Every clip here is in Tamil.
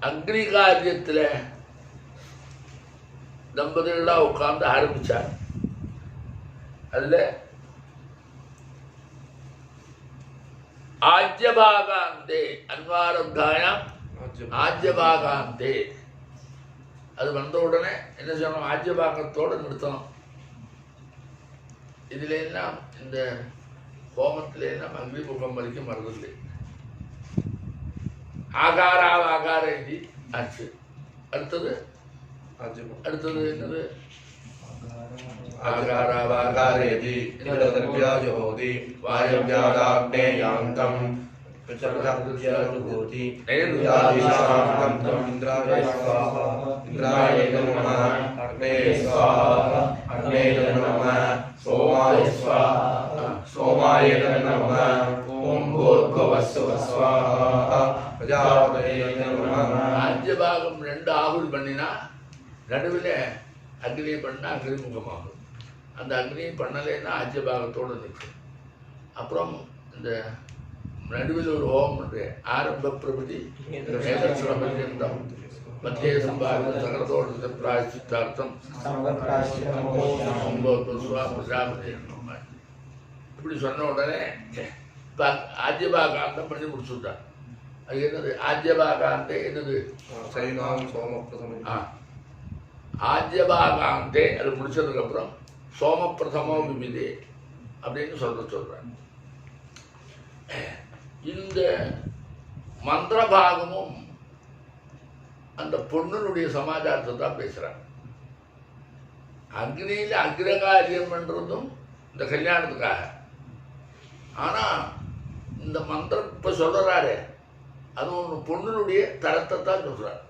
அக்னி காரியத்தில் தம்பதிகளாக உட்கார்ந்து ஆரம்பித்தார். அதில் ஆஜ்யபாகாந்தே அன்வாரப்தாயம் ஆஜ்யபாகாந்தே அது வந்த உடனே என்ன சொல்லணும், ஆஜ்யபாகத்தோடு நிறுத்தணும். இதுல எல்லாம் இந்த ஹோமத்தில எல்லாம் அக்னிமுகம் வரைக்கும் வருதில்லை. ஆகாராவாகார இது ஆச்சு. அடுத்தது என்னது, ஆகாராவாகாரேதி இந்திரதர்வ்யாஜோதி வாயவ்யாதாக்னேயாந்தம் பிரச்சப்ரத்யாஜுகோதி நைருத்யாதிசாந்தம் இந்திராய ஸ்வாஹா இந்திராய நமः அக்னேய ஸ்வாஹா அக்னேய நமः சோமாய ஸ்வாஹா சோமாய நமः ஓம் பூர்புவஸ்ஸுவ ஸ்வாஹா பிரஜாபதயே நமः. ஆஜ்யபாகம் 2 ஆகுதி பண்ணினா நடுவில் அக்னி பண்ணால் அக்னிமுகமாகும். அந்த அக்னி பண்ணலைன்னா ஆஜ்யபாகத்தோடு நிற்கும். அப்புறம் இந்த நடுவில் ஒரு ஹோமம் உண்டு. ஆரம்ப பிரபதி மேதம் மத்திய சம்பாதித்த சகலத்தோடு பிராயசித்தார்த்தம் பிரஜாபதி. இப்படி சொன்ன உடனே இப்போ ஆஜ்யபாகாந்தம் பண்ணி முடிச்சுட்டான். அது என்னது ஆஜ்யபாகாந்தே என்னது, ஆஜ்யபாகாந்தே அது முடிச்சதுக்கப்புறம் சோமப்பிரதமோ விமிதி அப்படின்னு சொல்கிறேன். இந்த மந்திரபாகமும் அந்த பொண்ணுனுடைய சமாச்சாரத்தை தான் பேசுகிறாங்க. அக்னியில் அக்ரகாரியம் பண்ணுறதும் இந்த கல்யாணத்துக்காக. ஆனால் இந்த மந்திரம் இப்போ சொல்கிறாரு அது ஒன்று பொண்ணுனுடைய தரத்தை தான் சொல்கிறார்.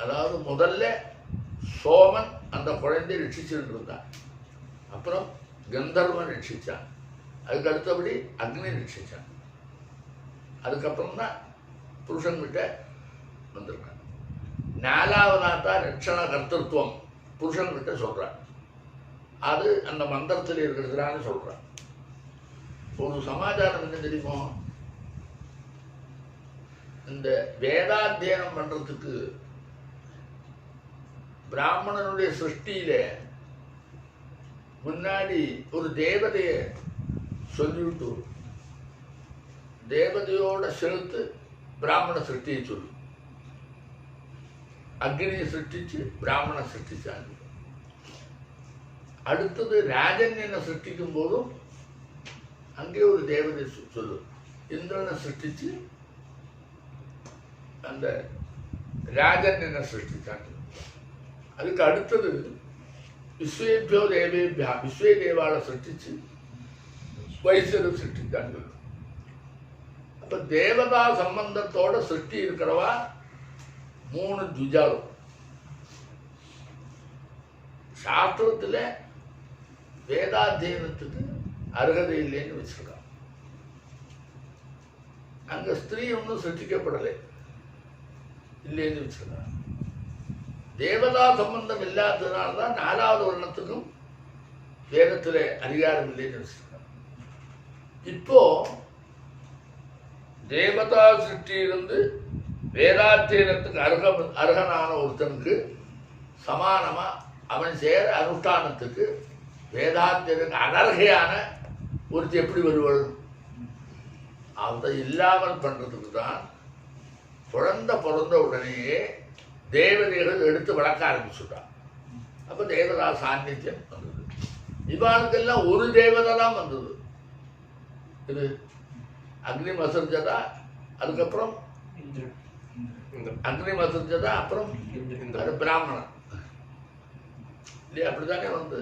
அதாவது முதல்ல சோமன் அந்த குழந்தையை ரட்சிச்சுட்டு இருந்தான். அப்புறம் கந்தர்வன் ரட்சித்தான். அதுக்கு அடுத்தபடி அக்னி ரட்சித்தான். அதுக்கப்புறம் தான் புருஷன்கிட்ட வந்திருக்கான். 4வதாக தான் ரட்சண கர்த்தத்துவம் புருஷன்கிட்ட சொல்கிறான். அது அந்த மந்திரத்தில் இருக்கிறதுனால சொல்கிறான். ஒரு சமாச்சாரம் என்ன தெரியுமோ, இந்த வேதாத்தியனம் பண்ணுறதுக்கு பிராமணனுடைய சிருஷ்டியில முன்னாடி ஒரு தேவதையை சொல்லிவிட்டு தேவதையோட சேர்த்து பிராமண சிருஷ்டியை சொல்லு. அக்னியை சிருஷ்டிச்சு பிராமண சிருஷ்டிச்சாங்க. அடுத்தது ராஜன்யனை சிருஷ்டிக்கும் போதும் அங்கே ஒரு தேவதை சொல்லு. இந்திரனை சிருஷ்டிச்சு அந்த ராஜன்யனை சிருஷ்டிச்சாங்க. அதுக்கு அடுத்தது விஸ்வேபியோ தேவேபியா விஸ்வே தேவாவை சிருஷ்டிச்சு வைசரை சிருஷ்டித்தாங்க. அப்ப தேவதா சம்பந்தத்தோட சிருஷ்டி இருக்கிறவா 3 துஜாலும். சாஸ்திரத்தில் வேதாத்தியனத்துக்கு அருகதை இல்லைன்னு வச்சிருக்காங்க. அங்க ஸ்திரீ ஒன்றும் சிருஷ்டிக்கப்படலை இல்லைன்னு வச்சிருக்காங்க. தேவதா சம்பந்தம் இல்லாததுனால்தான் 4வது வருணத்துக்கும் வேதத்தில் அதிகாரம் இல்லைன்னு வச்சிருக்காங்க. இப்போ தேவதா சிருஷ்டியிலிருந்து வேதாத்தியனத்துக்கு அருகனான ஒருத்தனுக்கு சமானமா அவன் சேர அனுஷ்டானத்துக்கு வேதாத்தியனுக்கு அனர்கையான ஒருத்தி எப்படி வருவாள்? அதை இல்லாமல் பண்றதுக்கு தான் குழந்தை பிறந்த உடனேயே தேவதைகள் எடுத்து வளர்க்க ஆரம்பிச்சுட்டான். அப்போ தேவதா சாநித்தியம் வந்தது. இவாளுக்கெல்லாம் ஒரு தேவதை தான் வந்தது. இது அக்னி மசர்ஜதா, அதுக்கப்புறம் அக்னி மசர்ஜதா, அப்புறம் அது பிராமணன் இல்லையா? அப்படித்தானே வந்து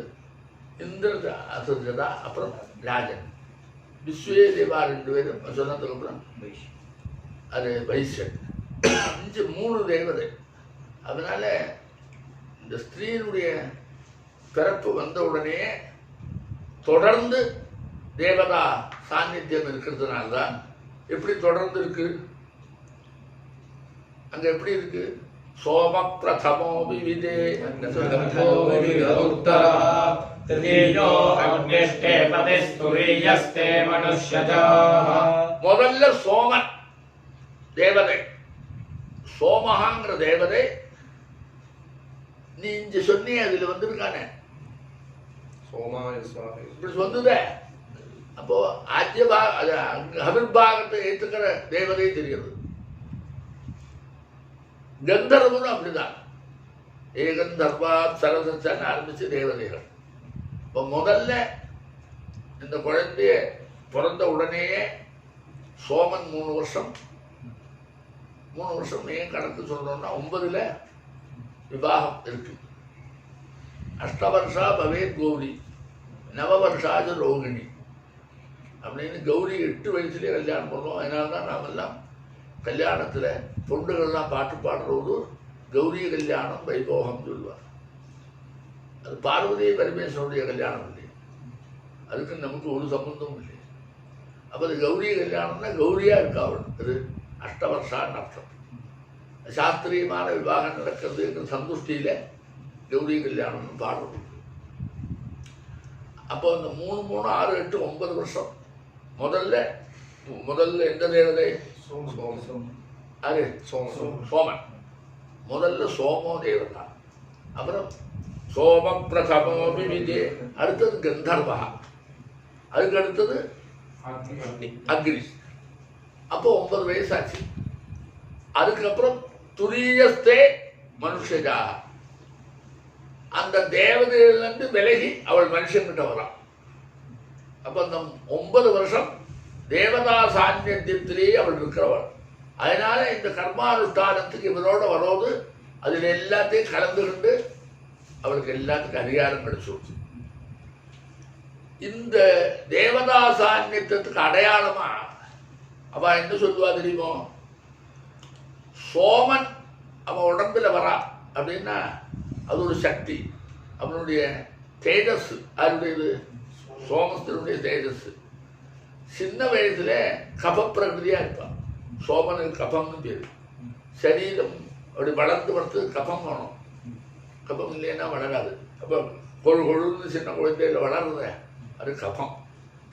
இந்திர அசர்ஜதா, அப்புறம் ராஜன். விஸ்வே தேவா 2 பேரும் சொன்னதுக்கு அப்புறம் அது வைசன். 3 தேவதை. அதனால இந்த ஸ்திரீனுடைய பிறப்பு வந்த உடனே தொடர்ந்து தேவதா சாநித்தியம் இருக்கிறதுனால தான் எப்படி தொடர்ந்து இருக்கு. அங்க எப்படி இருக்கு? சோம பிரதமோ விவிதே முதல்ல சோமன் தேவதை சோமகாங்கிற தேவதை நீ இங்க சொன்னி அதுல வந்திருக்கானே சோமாய ஸ்வாஹா. இப்படி சொன்னதே. அப்போ அவிர்பாகத்தை ஏற்றுக்கிற தேவதை தெரிகிறது. கந்தர்வனும் அப்படிதான். ஏகந்தர்வா சரசன்னு ஆரம்பிச்சு தேவதைகள். இப்போ முதல்ல இந்த குழந்தைய பிறந்த உடனேயே சோமன் 3 வருஷம் ஏன் கணக்கு சொல்றோம்னா 9ல் விவாகம் இருக்கு. அஷ்டவர்ஷா பவேத் கௌரி நவவர்ஷாஜ ரோகிணி அப்படின்னு கௌரி 8 வயசுலேயே கல்யாணம் பண்ணுவோம். அதனால தான் நாமெல்லாம் கல்யாணத்தில் பொண்ணுகள்லாம் பாட்டு பாடுறது கௌரி கல்யாணம் வைபோகம் சொல்லுவார். அது பார்வதி பரமேஸ்வருடைய கல்யாணம் இல்லை, அதுக்கு நமக்கு ஒரு சம்பந்தமும் இல்லை. அப்போ அது கௌரி கல்யாணம்னா கௌரியாக இருக்கா அவள். அது அஷ்டவர்ஷான்னு அர்த்தம். சாஸ்திரியமான விவாகம் நடக்கிறதுங்கிற சந்துஷ்டியில் கௌரி கல்யாணம்னு பாடுறது. அப்போ அந்த 3, 3, 6, 8, 9 வருஷம் முதல்ல எந்த தேவதை? அது சோமன். முதல்ல சோமோ தேவதா, அப்புறம் சோம பிரதமோ விவிதே, அடுத்தது கந்தர்வா, அதுக்கு அடுத்தது அக்னி. அப்போ 9 வயசாச்சு. அதுக்கப்புறம் துரியஸ்தே மனுஷஜா, அந்த தேவதையிலிருந்து விலகி அவள் மனுஷன்கிட்ட வரான். அப்போ அந்த 9 வருஷம் தேவதா சாநித்தியத்திலேயே அவள் இருக்கிறவள். அதனால இந்த கர்மானுஷ்டானத்துக்கு இவரோட வரோது அதில் எல்லாத்தையும் கலந்துகிட்டு அவளுக்கு எல்லாத்துக்கும் அதிகாரம் கிடைச்சிருச்சு. இந்த தேவதா சாநித்தியத்துக்கு அடையாளமா அவ என்ன சொல்லுவா தெரியுமோ? சோமன் அவன் உடம்புல வரா அப்படின்னா அது ஒரு சக்தி, அவனுடைய தேஜஸ். அவருடையது சோமத்தினுடைய தேஜஸ். சின்ன வயசுல கப பிரகிருதியா இருப்பான். சோமனுக்கு கபம்னு பேரு. சரீரம் அப்படி வளர்ந்து கபம் வேணும். கபம் இல்லைன்னா வளராது. அப்போ கொழுன்னு சின்ன குழந்தையில வளருத அது கபம்.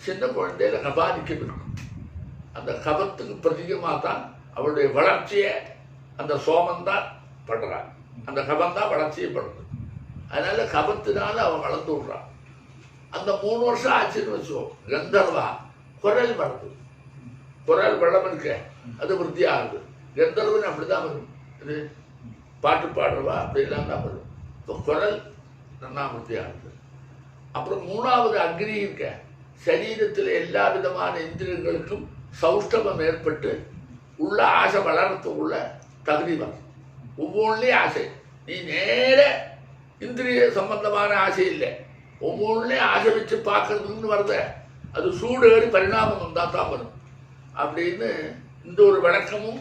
சின்ன குழந்தையில கபாதிக்கம் இருக்கும். அந்த கபத்துக்கு பிரதிகமாக தான் அவளுடைய வளர்ச்சியை அந்த சோமன் தான் படுறான். அந்த கபம் தான் வளர்ச்சியை படுறது. அதனால கபத்தினால அவன் வளர்ந்து விடுறான். அந்த 3 வருஷம் ஆச்சுன்னு வச்சுக்கோ, கந்தர்வா குரல் வளர்ந்து, குரல் வளம் இருக்க அது விருத்தி ஆகுது. கந்தர்வன் அப்படிதான் வரும். இது பாட்டு பாடுறவா அப்படிலாம் தான் வரும். இப்போ குரல் நல்லா விருத்தி ஆகுது. அப்புறம் 3வது அக்னி இருக்க, சரீரத்தில் எல்லா விதமான இந்திரியங்களுக்கும் சௌஷ்டவம் ஏற்பட்டு உள்ள ஆசை வளர்றதுக்குள்ள தகுதி வரும். ஒவ்வொன்றிலையும் ஆசை. நீ நேர இந்திரிய சம்பந்தமான ஆசை இல்லை, ஒவ்வொன்றிலையும் ஆசை வச்சு பார்க்கறதுன்னு வருத, அது சூடேறி பரிணாமம் வந்தால் தான் வரும் அப்படின்னு இந்த ஒரு விளக்கமும்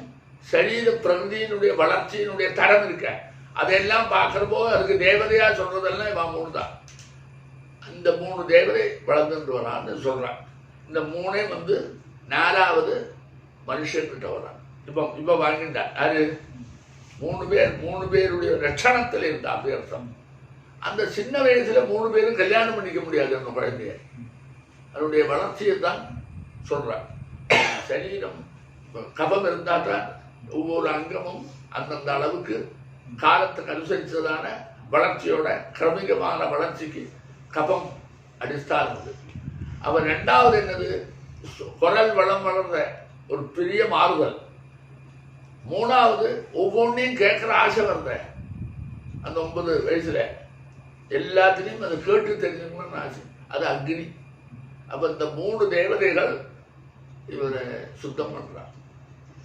சரீர பிரகிருதியினுடைய வளர்ச்சியினுடைய தரம் இருக்க. அதெல்லாம் பார்க்குறப்போ அதுக்கு தேவதையாக சொல்கிறதெல்லாம் இவன் 3 தான். இந்த 3 தேவதை வளர்ந்துட்டு வரான்னு சொல்கிறான். இந்த 3 வந்து 4வது மனுஷன்கிட்ட வரான். இப்போ வாங்கிட்டான். அது 3 பேருடைய லட்சணத்தில் இருந்தா அப்படி அர்த்தம். அந்த சின்ன வயசுல 3 பேரும் கல்யாணம் பண்ணிக்க முடியாது அந்த குழந்தைய. அதனுடைய வளர்ச்சியை தான் சொல்றான். சரீரம் கபம் இருந்தால் தான் ஒவ்வொரு அங்கமும் அந்தந்த அளவுக்கு காலத்துக்கு அனுசரித்ததான வளர்ச்சியோட கிரமிகமான வளர்ச்சிக்கு கபம் அடிஸ்தானது. அவன் 2வது என்னது? குரல் வளம் வளர்ற ஒரு பெரிய மாறுதல். 3வது ஒவ்வொன்றையும் கேட்குற ஆசை வர்ற அந்த 9 வயசுல எல்லாத்திலையும் அதை கேட்டு தெரிஞ்சுக்கணும்னு ஆசை. அது அக்னி. அப்போ இந்த 3 தேவதைகள் இவரை சுத்தம் பண்றான்,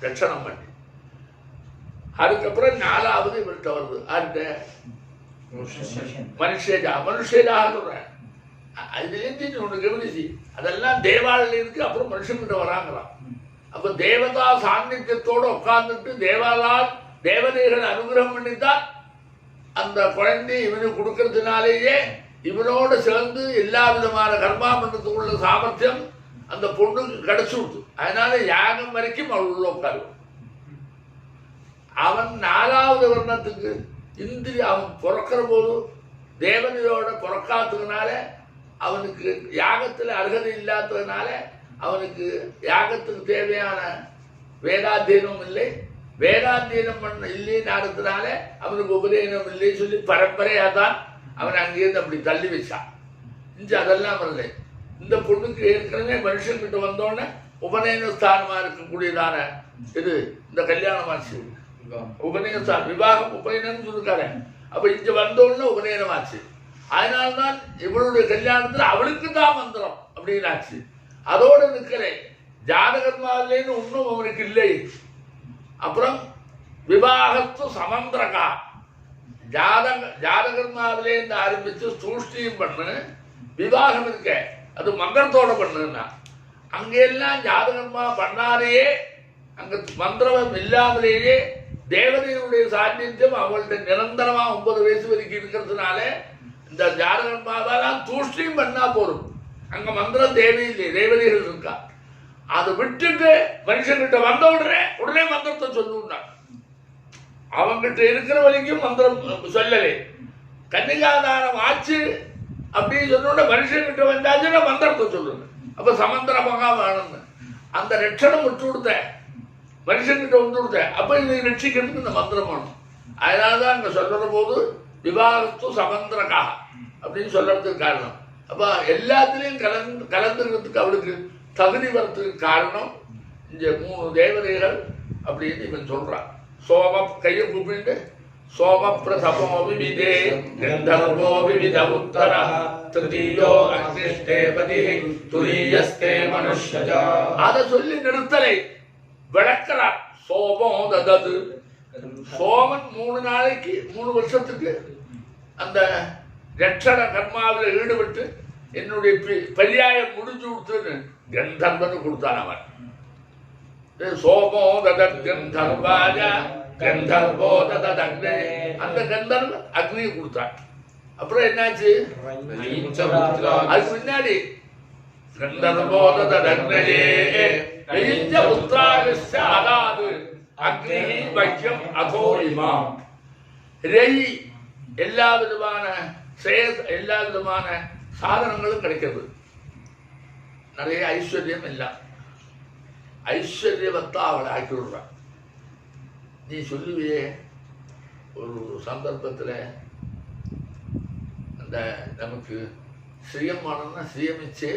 ரட்சணம் பண்ணி. அதுக்கப்புறம் 4வது இவர்கிட்ட வருது. அந்த மனுஷேஜாக சொல்றேன். அதுலேருந்து ஒன்று கவனிச்சு, அதெல்லாம் தேவாலயம் இருக்கு. அப்புறம் மனுஷன்கிட்ட வராங்களாம். அப்ப தேவதா சாநித்தியத்தோடு உட்கார்ந்துட்டு தேவதைகள் அனுகிரகம் பண்ணித்தான் அந்த குழந்தை இவனுக்கு கொடுக்கறதுனாலேயே இவனோடு சேர்ந்து எல்லா விதமான கர்மா பண்ணத்துக்குள்ள சாமர்த்தியம் அந்த பொண்ணுக்கு கிடைச்சு விடுது. அதனால யாகம் வரைக்கும் அவள் உள்ள உட்காருவான். அவன் 4வது வர்ணத்துக்கு அவன் பிறக்கிற போது தேவதையோட பிறக்காததுனால அவனுக்கு யாகத்தில் அருகதை இல்லாததுனால அவனுக்கு யாகத்துக்கு தேவையான வேதாத்தியனமும் இல்லை, வேதாந்தீனம் பண்ண இல்லைன்னு ஆகிறதுனால அவனுக்கு உபநயனம் இல்லைன்னு சொல்லி பரம்பரையாக தான் அவன் அங்கேருந்து அப்படி தள்ளி வச்சான். இஞ்சி அதெல்லாம் வரல. இந்த பொண்ணுக்கு ஏற்கனவே மனுஷன்கிட்ட வந்தோடனே உபநயன ஸ்தானமாக இருக்கக்கூடியதான இது இந்த கல்யாணமாச்சு. உபநயனம் விவாகம் உபநயனம் சொல்லிருக்காரு. அப்போ இங்கே வந்தோடனே உபநயனமாச்சு. அதனால்தான் இவளுடைய கல்யாணத்தில் அவளுக்கு தான் மந்திரம் அப்படின்னு ஆச்சு. அதோடு நிற்கிறேன் ஜாதகர்மாவிலேன்னு ஒன்றும் அவனுக்கு இல்லை. அப்புறம் விவாகத்து சமந்திரகா ஜாதகர்மாவிலேருந்து ஆரம்பித்து சூஷ்டியும் பண்ணு, விவாகம் இருக்க அது மந்திரத்தோட பண்ணுன்னா. அங்கெல்லாம் ஜாதகர்மா பண்ணாலேயே அங்கே மந்திரம் இல்லாமலேயே தேவதையுடைய சாநித்தியம் அவங்கள்ட்ட நிரந்தரமாக 9 வயசு வரைக்கும் இருக்கிறதுனால இந்த ஜாதகர்மாவெல்லாம் தூஷ்டியும் பண்ணா போதும். அங்கே மந்திரம் தேவையில்லை, தேவதைகள் இருக்கா. அதை விட்டுட்டு மனுஷன்கிட்ட வந்த உடனே மந்திரத்தை சொல்லுன்னா. அவங்கிட்ட இருக்கிற வரைக்கும் மந்திரம் சொல்லலை. கன்னிகாதானம் ஆச்சு அப்படின்னு சொன்ன மனுஷன்கிட்ட வந்தாச்சுன்னா மந்திரத்தை சொல்லுங்க. அப்போ சமந்திரமாக வேணும்னு அந்த ரட்சணம் விட்டு கொடுத்த மனுஷன்கிட்ட வந்து கொடுத்த. அப்போ இதை ரட்சிக்கிறதுக்கு இந்த மந்திரம் வேணும். அதனால தான் அங்கே சொல்கிற போது விவாகத்து சமந்திரகா அப்படின்னு சொல்றதுக்கு காரணம். அப்போ எல்லாத்துலேயும் கலந்துக்கிறதுக்கு அவளுக்கு தகுதி வரத்துக்கு காரணம் இந்த 3 தேவதைகள் அப்படின்னு இவன் சொல்றான். சோம கையை கூப்பிட்டு சோம பிரதமோ விவிதே கந்தர்வோ விவித உத்தர திருதியோ அக்னிஷ்டேபதி துரியஸ்தே மனுஷ்யஜா. அதை சொல்லி நிறுத்தலை விளக்கிறார். சோமோ ததது சோமன் 3 நாளைக்கு 3 வருஷத்துக்கு அந்த ரட்சண கர்மாவில் ஈடுபட்டு என்னுடைய பரியாயம் முடிஞ்சு கொடுத்துன்னு கந்தர்வன்னு கொடுத்தான் அவன். சோமோ ததத் கந்தர்வாய கந்தர்வோ ததத் அக்னே. அந்த கந்தர்வ அக்னியை கொடுத்தான். அப்புறம் என்னாச்சு? அதுக்கு பின்னாடி கந்தர்வோ ததத் அக்னே புத்திராகஸ்ய அதாது அக்னி வைக்கம் அதோ இமாம். ரெய் எல்லா விதமான எல்லா விதமான சாதனங்களும் கிடைக்கிறது. நிறைய ஐஸ்வர்யம் எல்லாம் ஐஸ்வர்யவத்தா அவளை ஆக்கி விடுறான். நீ சொல்லுவியே ஒரு சந்தர்ப்பத்தில் அந்த நமக்கு ஸ்ரீயம் வேணும்னா ஸ்ரீயமிச்சே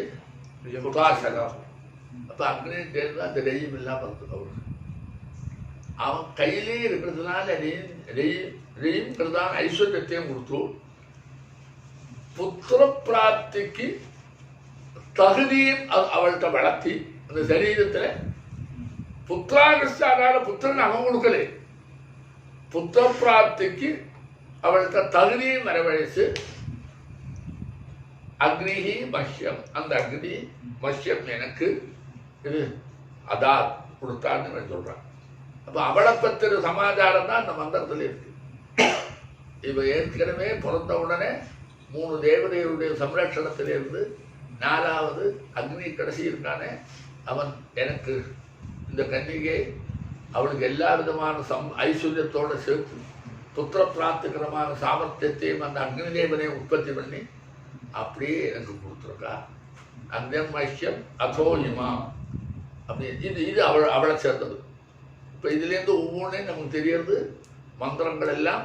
புகாசகா. அப்போ அக்னி தேர்ந்து அந்த ரெய்யம் இல்லாமல் இருந்தது. அவருக்கு அவன் கையிலே இருக்கிறதுனால ரெய்யுங்கிறதான ஐஸ்வர்யத்தையும் கொடுத்து புத்திர பிராப்திக்கு தகுதியும் அவள்கிட்ட வளர்த்தி அந்த சரீரத்தில் புத்திராகிருஷ்டான புத்திரன் அவன் கொடுக்கலே. புத்திர பிராப்திக்கு அவள்கிட்ட தகுதியும் வரவழைச்சு அக்னிஹி மஷ்யம் அந்த அக்னி மஷ்யம் எனக்கு இது அதாத் கொடுத்தான்னு சொல்றான். அப்போ அவளை பற்றின சமாச்சாரம் தான் அந்த மந்திரத்தில் இருக்கு. இவ ஏற்கனவே பிறந்த உடனே 3 தேவதைகளுடைய சம்ரட்சணத்திலிருந்து 4வது அக்னி கடைசி இருக்கானே அவன் எனக்கு இந்த கன்னிகை அவளுக்கு எல்லா விதமான ஐஸ்வர்யத்தோடு சேர்த்து புத்திர பிராப்திகரமான சாமர்த்தியத்தையும் அந்த அக்னி தேவனையும் உற்பத்தி பண்ணி அப்படியே எனக்கு கொடுத்துருக்கா. அந்த மஷ்யம் அதோ இமாம் அப்படி இது அவளை சேர்ந்தது. இப்போ இதுலேருந்து ஒவ்வொன்றையும் நமக்கு தெரியறது மந்திரங்கள் எல்லாம்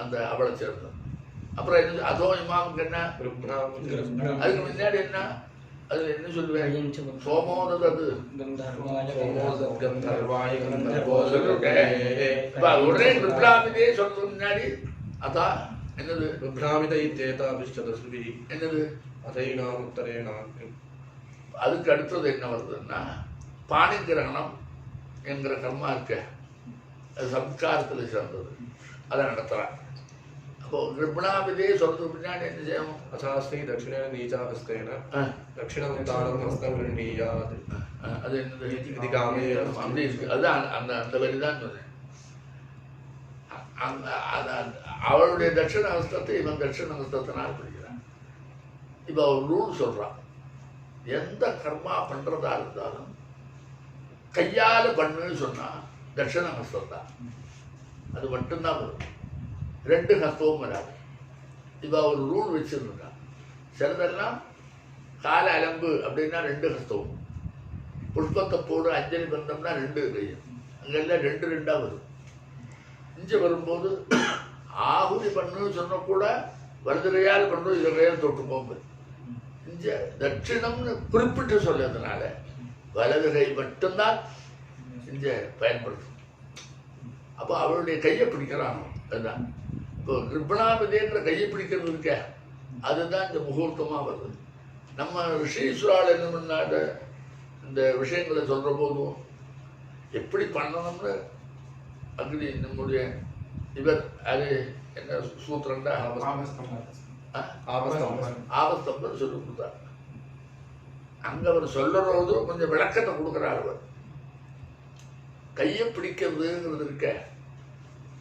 அந்த அவளை சேர்ந்தது. அப்புறம் என்ன அதோ இமாமுக்கு என்ன? அதுக்கு முன்னாடி என்ன? அது என்ன சொல்லுவேன்? சோமோதது உடனே விப்ராமிதே சொல்றதுக்கு முன்னாடி அதான் என்னது? என்னது? அதுக்கு அடுத்தது என்ன வருதுன்னா பாணி கிரகணம் என்கிற கர்மா இருக்க அது சம்ஸ்காரத்தில் சேர்ந்தது. அதை நடத்துகிறான். அப்போ கிருப்ணாபிதே சொல்றதுக்கு பின்னாடி என்ன செய்யணும்? அசாஸ்தி தட்சிண நீச்சாஸ்தேன தட்சிணம் தானம் ஹஸ்தம் கிருணீயாத். அது என்னது? அப்படி இருக்கு. அதுதான் அந்த அந்த வரி தான் சொன்னேன். அவளுடைய தட்சிண ஹஸ்தத்தை இவன் தட்சிண ஹஸ்தத்தினால் பிடிக்கிறான். இப்போ ஒரு ரூல் சொல்றான். எந்த கர்மா பண்றதா இருந்தாலும் கையால் பண்ணுன்னு சொன்னா தட்சிண ஹஸ்தம் தான். அது மட்டும்தான் வரும். 2 ஹஸ்தமும் வராது. இப்போ ஒரு ரூல் வச்சுருக்கான். சிலதெல்லாம் கால அலம்பு அப்படின்னா 2 ஹஸ்தமும், புஷ்பத்தை போடு அஞ்சலி பந்தம்னா 2 கையும், அங்கெல்லாம் ரெண்டு ரெண்டாக வரும். இங்கே வரும்போது ஆகுதி பண்ணுன்னு சொன்ன கூட வலதுகையால் பண்ணும் இதகையால் தொட்டு போகும்போது இங்கே தட்சிணம்னு குறிப்பிட்டு சொல்றதுனால வலதுகை மட்டும்தான் இங்கே பயன்படுத்தும். அப்போ அவளுடைய கையை பிடிக்கிறானோ அதுதான். இப்போ கிருபணாபதின்ற கையை பிடிக்கிறது இருக்க அதுதான் இந்த முகூர்த்தமாக வருது. நம்ம ரிஷீஸ்வரால் என்ன பண்ணாத இந்த விஷயங்களை சொல்கிற போதும் எப்படி பண்ணணும்னு அக்னி நம்முடைய இவர் அது என்ன சூத்திரண்டா ஆபஸ்தம்பர் சொல்லி கொடுத்தார். அங்கே அவர் சொல்லுறது கொஞ்சம் விளக்கத்தை கொடுக்குறார். அவர் கையை பிடிக்கிறதுங்கிறது இருக்க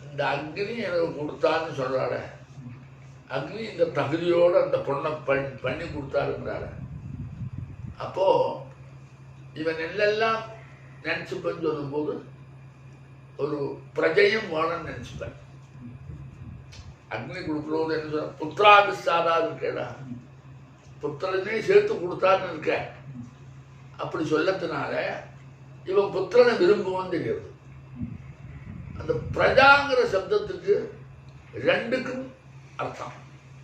இந்த அக்னி எனக்கு கொடுத்தான்னு சொல்கிறாரு. அக்னி இந்த தகுதியோடு அந்த பொண்ணை பண்ணி கொடுத்தாருங்கிறாரு. அப்போது இவன் எல்லாம் நினச்சிப்பேன்னு சொல்லும்போது ஒரு பிரஜையும் வேணும்னு நினச்சிப்பேன். அக்னி கொடுக்குறது என்ன சொல்ல புத்திராபிஸ்தாதா இருக்கேடா, புத்திரனே சேர்த்து கொடுத்தான்னு இருக்க. அப்படி சொல்லத்தினால இவன் புத்திரனை விரும்புவான்னு தெரியுது. அந்த பிரஜாங்கிற சப்தத்துக்கு ரெண்டுக்கும் அர்த்தம்.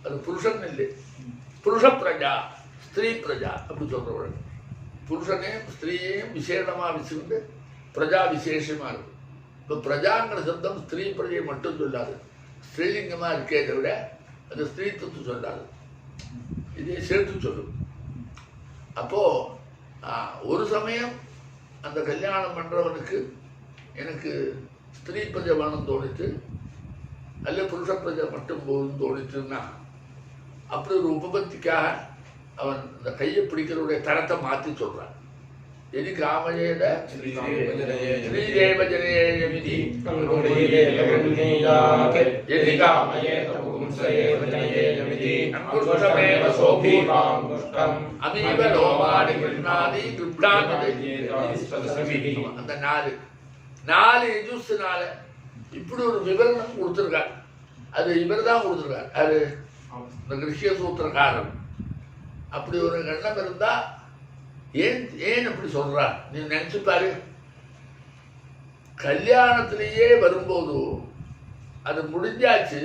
அது புருஷன் இல்லை, புருஷ பிரஜா ஸ்திரீ பிரஜா அப்படி சொல்றவள். புருஷனையும் ஸ்திரீயையும் விசேஷமாக வச்சுக்கிட்டு பிரஜா விசேஷமாக இருக்கு. இப்போ பிரஜாங்கிற சப்தம் ஸ்திரீ பிரஜையை மட்டும் சொல்லாது, ஸ்ரீலிங்கமாக இருக்கே தவிர அது ஸ்திரீத்துவத்தை சொல்லாது, இதை சேர்த்து சொல்லும். அப்போது ஒரு சமயம் அந்த கல்யாணம் பண்ணுறவனுக்கு எனக்கு ஸ்திரீ பிரஜை வேணும்னு தோணித்து, அல்ல புருஷ பிரஜை மட்டும் போதுன்னு தோணித்துன்னா அப்படி ஒரு உபபத்திக்காக அவன் இந்த கையை பிடிக்கிறவுடைய தரத்தை மாற்றி சொல்கிறான். எதி காமஜேத ஸ்ரீதேவ ஜனேய விதி எதி காமஜேத பும்சேவ ஜனேய விதி அங்குஷ்டமேவ சோபூதாம் குஷ்டம் அமீவ லோமானி கிருஷ்ணாதி கிருப்டானதி. அந்த நாலு எஜுஸ்னால இப்படி ஒரு விவரணம் கொடுத்துருக்கார். அது இவர் தான் கொடுத்துருக்கார். அது இந்த கிருஷ்ய சூத்திரக்காரன். அப்படி ஒரு எண்ணம் இருந்தா ஏன் அப்படி சொல்றா நீ நினைச்சுப்பாரு. கல்யாணத்திலேயே வரும்போது அது முடிஞ்சாச்சு.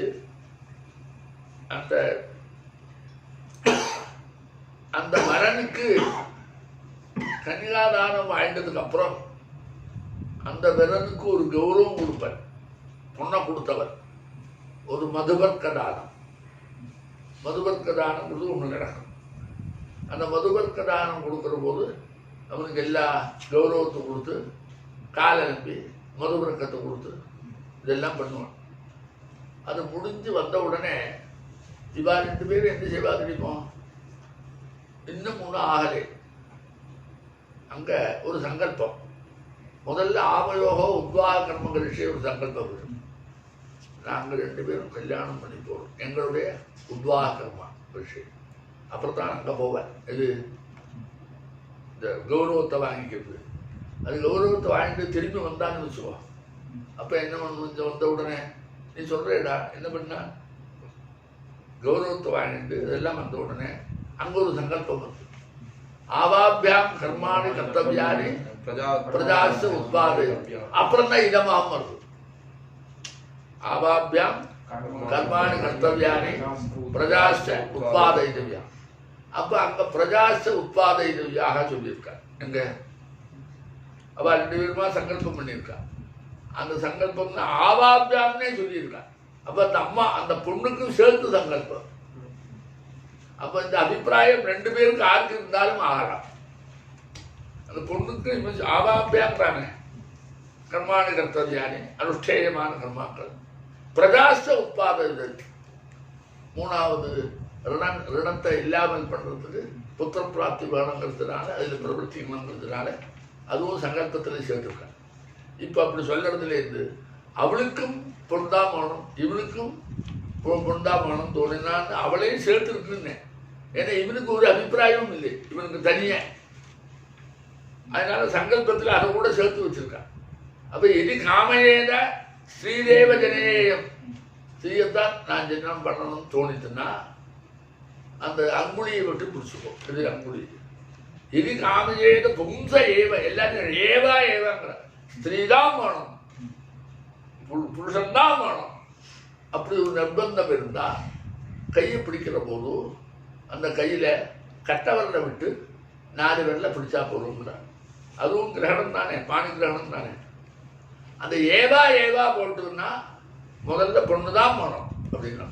அந்த மரனுக்கு கன்னிகாதானம் வாழ்ந்ததுக்கு அப்புறம் அந்த விரனுக்கு ஒரு கௌரவம் கொடுப்பார். பொண்ணை கொடுத்தவர் ஒரு மதுபர்க்க தானம். மதுபர்க்க தானம்ன்றது ஒன்று நடக்கும். அந்த மதுபர்க்க தானம் கொடுக்குற போது அவனுக்கு எல்லா கௌரவத்தை கொடுத்து கால் அனுப்பி மதுபர்க்கத்தை கொடுத்து இதெல்லாம் பண்ணுவான். அது முடிஞ்சு வந்த உடனே இவா 2 பேரும் என்ன செய்வா தெரியுமோ, இன்னும் 3 ஆகலை. அங்கே ஒரு சங்கல்பம். முதல்ல ஆமயோக உத்வாக கர்மங்கள் விஷயம் ஒரு சங்கல்பம் வரும். நாங்கள் 2 பேரும் கல்யாணம் பண்ணி போகிறோம், எங்களுடைய உத்வாக கர்மா விஷயம். அப்புறம் தான் அங்கே போவேன். இது இந்த கௌரவத்தை வாங்கிக்கிறது. அது கௌரவத்தை வாங்கிட்டு திரும்பி வந்தான்னு வச்சுக்கோ. அப்போ என்ன பண்ண வந்த உடனே நீ சொல்கிறேடா என்ன பண்ணா கௌரவத்தை வாங்கிட்டு இதெல்லாம் வந்த உடனே அங்கே ஒரு சங்கல்பம் வருது. ஆவாபியாம் கர்மாணி கர்த்தவியானி பிரஜாச உத்பாதை. அப்புறம் தான் இதமாக வருது. ஆவாபியாம் கர்மாணி கர்த்தவியானி பிரஜாச உத்பாதைதவியா. அப்போ அங்கே பிரஜாச உத்பாதைதவியாக சொல்லியிருக்காங்க. எங்க அவ 2 பேருமா சங்கல்பம் பண்ணியிருக்கா. அந்த சங்கல்பம்னு ஆவாபியாம்னே சொல்லியிருக்கா. அப்போ அந்த அம்மா அந்த பொண்ணுக்கும் சேர்த்து சங்கல்பம். அப்போ இந்த அபிப்பிராயம் 2 பேருக்கு யாருக்கு இருந்தாலும் ஆகலாம். அந்த பொண்ணுக்கு இப்போ ஆவாபியாங்கிறானே கர்மானி கர்த்தவியானி அனுஷ்டேயமான கர்மாக்கள் பிரகாச உத்பாதம். 3வது ரிணத்தை இல்லாமல் பண்ணுறதுக்கு புத்திர பிராப்தி வேணுங்கிறதுனால அதில் பிரவൃத்தி வேணுங்கிறதுனால அதுவும் சங்கல்பத்தில் சேர்த்துருக்காங்க. இப்போ அப்படி சொல்கிறதுலேருந்து அவளுக்கும் பொருந்தாமணும் இவனுக்கும் பொருந்தாமணும் தோணினான்னு அவளையும் சேர்த்துருக்குன்னு. ஏன்னா இவனுக்கு ஒரு அபிப்பிராயமும் இல்லை, இவனுக்கு தனியாக. அதனால சங்கல்பத்தில் அதை கூட சேர்த்து வச்சிருக்கான். அப்போ எது காமையேத ஸ்ரீதேவ ஜனேயம், ஸ்ரீயத்தான் நான் ஜனம் பண்ணணும்னு தோணிச்சுன்னா அந்த அங்குலியை விட்டு பிடிச்சிப்போம். இது அங்குலி. இது காமையேத பும்ச ஏவ எல்லாரும் ஏவா ஏவாங்கிற ஸ்திரீ தான் வேணும், புருஷன் தான் வேணும். அப்படி ஒரு நிர்பந்தம் இருந்தா கையை பிடிக்கிற போது அந்த கையில கட்டவரலை விட்டு 4 விரலை பிடிச்சா போதுங்கிறார். அதுவும் கிரகணம் தானே, பாணி கிரகணம் தானே. அந்த ஏவா போட்டுன்னா முதல்ல பொண்ணு தான் போனோம் அப்படின்னா,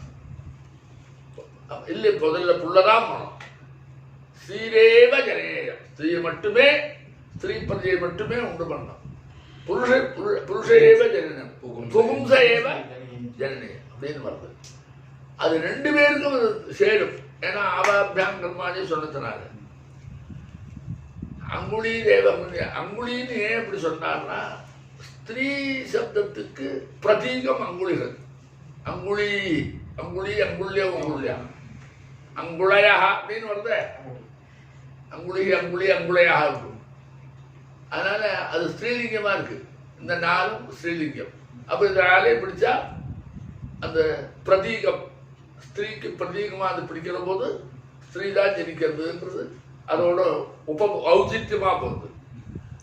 இல்லை முதல்ல புள்ளதான் போனோம். ஸ்ரீரேவ ஜனேயம், ஸ்திரீயை மட்டுமே, ஸ்திரீ பிரதியை மட்டுமே உண்டு பண்ணோம். புருஷேவ ஜனனம் புகும்ச ஏவ ஜனனி அப்படின்னு வருது. அது 2 பேருக்கும் சேரும். ஏன்னா அவாபியாம் கர்மானி சொன்னதுனால அங்குலி தேவமுனி, அங்குலின்னு ஏன் இப்படி சொன்னார்னா ஸ்திரீ சப்தத்துக்கு பிரதீகம் அங்குலிகள். அங்குலி அங்குலி அங்குல்யா அங்குல்யா அங்குளையா அப்படின்னு வருது. அங்குலி அங்குலி அங்குளையாக இருக்கும். அதனால அது ஸ்ரீலிங்கமா இருக்கு. இந்த 4ம் ஸ்ரீலிங்கம். அப்ப இந்த 4 பிடிச்சா அந்த பிரதீகம், ஸ்திரீக்கு பிரதீகமா அது பிடிக்கிற போது ஸ்திரீ தான் ஜனிக்கிறதுன்றது அதோட ஔச்சித்யமா போகுது.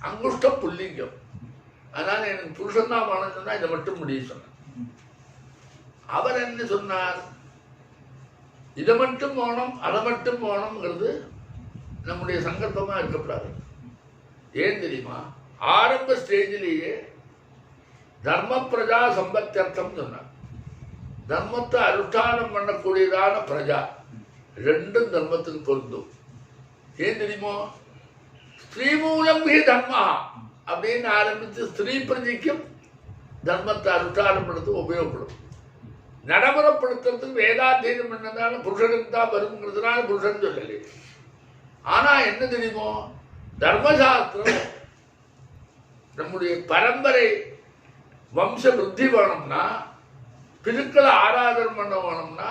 அங்குஷ்டம் புல்லிங்கம். அதனால எனக்கு புருஷன் தான் வேணும்னு சொன்னா இதை மட்டும் முடிய சொன்னார். அவர் என்ன சொன்னார், இதை மட்டும் வேணும் அதை மட்டும் வேணும்ங்கிறது நம்முடைய சங்கல்பமா இருக்கக்கூடாது. ஏன் தெரியுமா, ஆரம்ப ஸ்டேஜிலேயே தர்ம பிரஜா சம்பத்தியர்த்தம் சொன்னார். தர்மத்தை அனுஷ்டானம் பண்ணக்கூடியதான பிரஜா 2 தர்மத்துக்கு பொருந்தும். ஏன் தெரியுமோ, ஸ்ரீமூலம் ஹி தர்மா அப்படின்னு ஆரம்பித்து ஸ்திரீ பிரஜைக்கும் தர்மத்தை அனுஷ்டானம் பண்ணுறது உபயோகப்படும். நடைமுறைப்படுத்துறதுக்கு வேதாத்தியனம் பண்ணதால புருஷனுக்கு தான் வருங்கிறதுனால புருஷன் சொல்லலை. ஆனா என்ன தெரியுமோ, தர்மசாஸ்திரம் நம்முடைய பரம்பரை வம்ச விருத்தி வேணும்னா, பிதுக்களை ஆராதனம் பண்ண வேணும்னா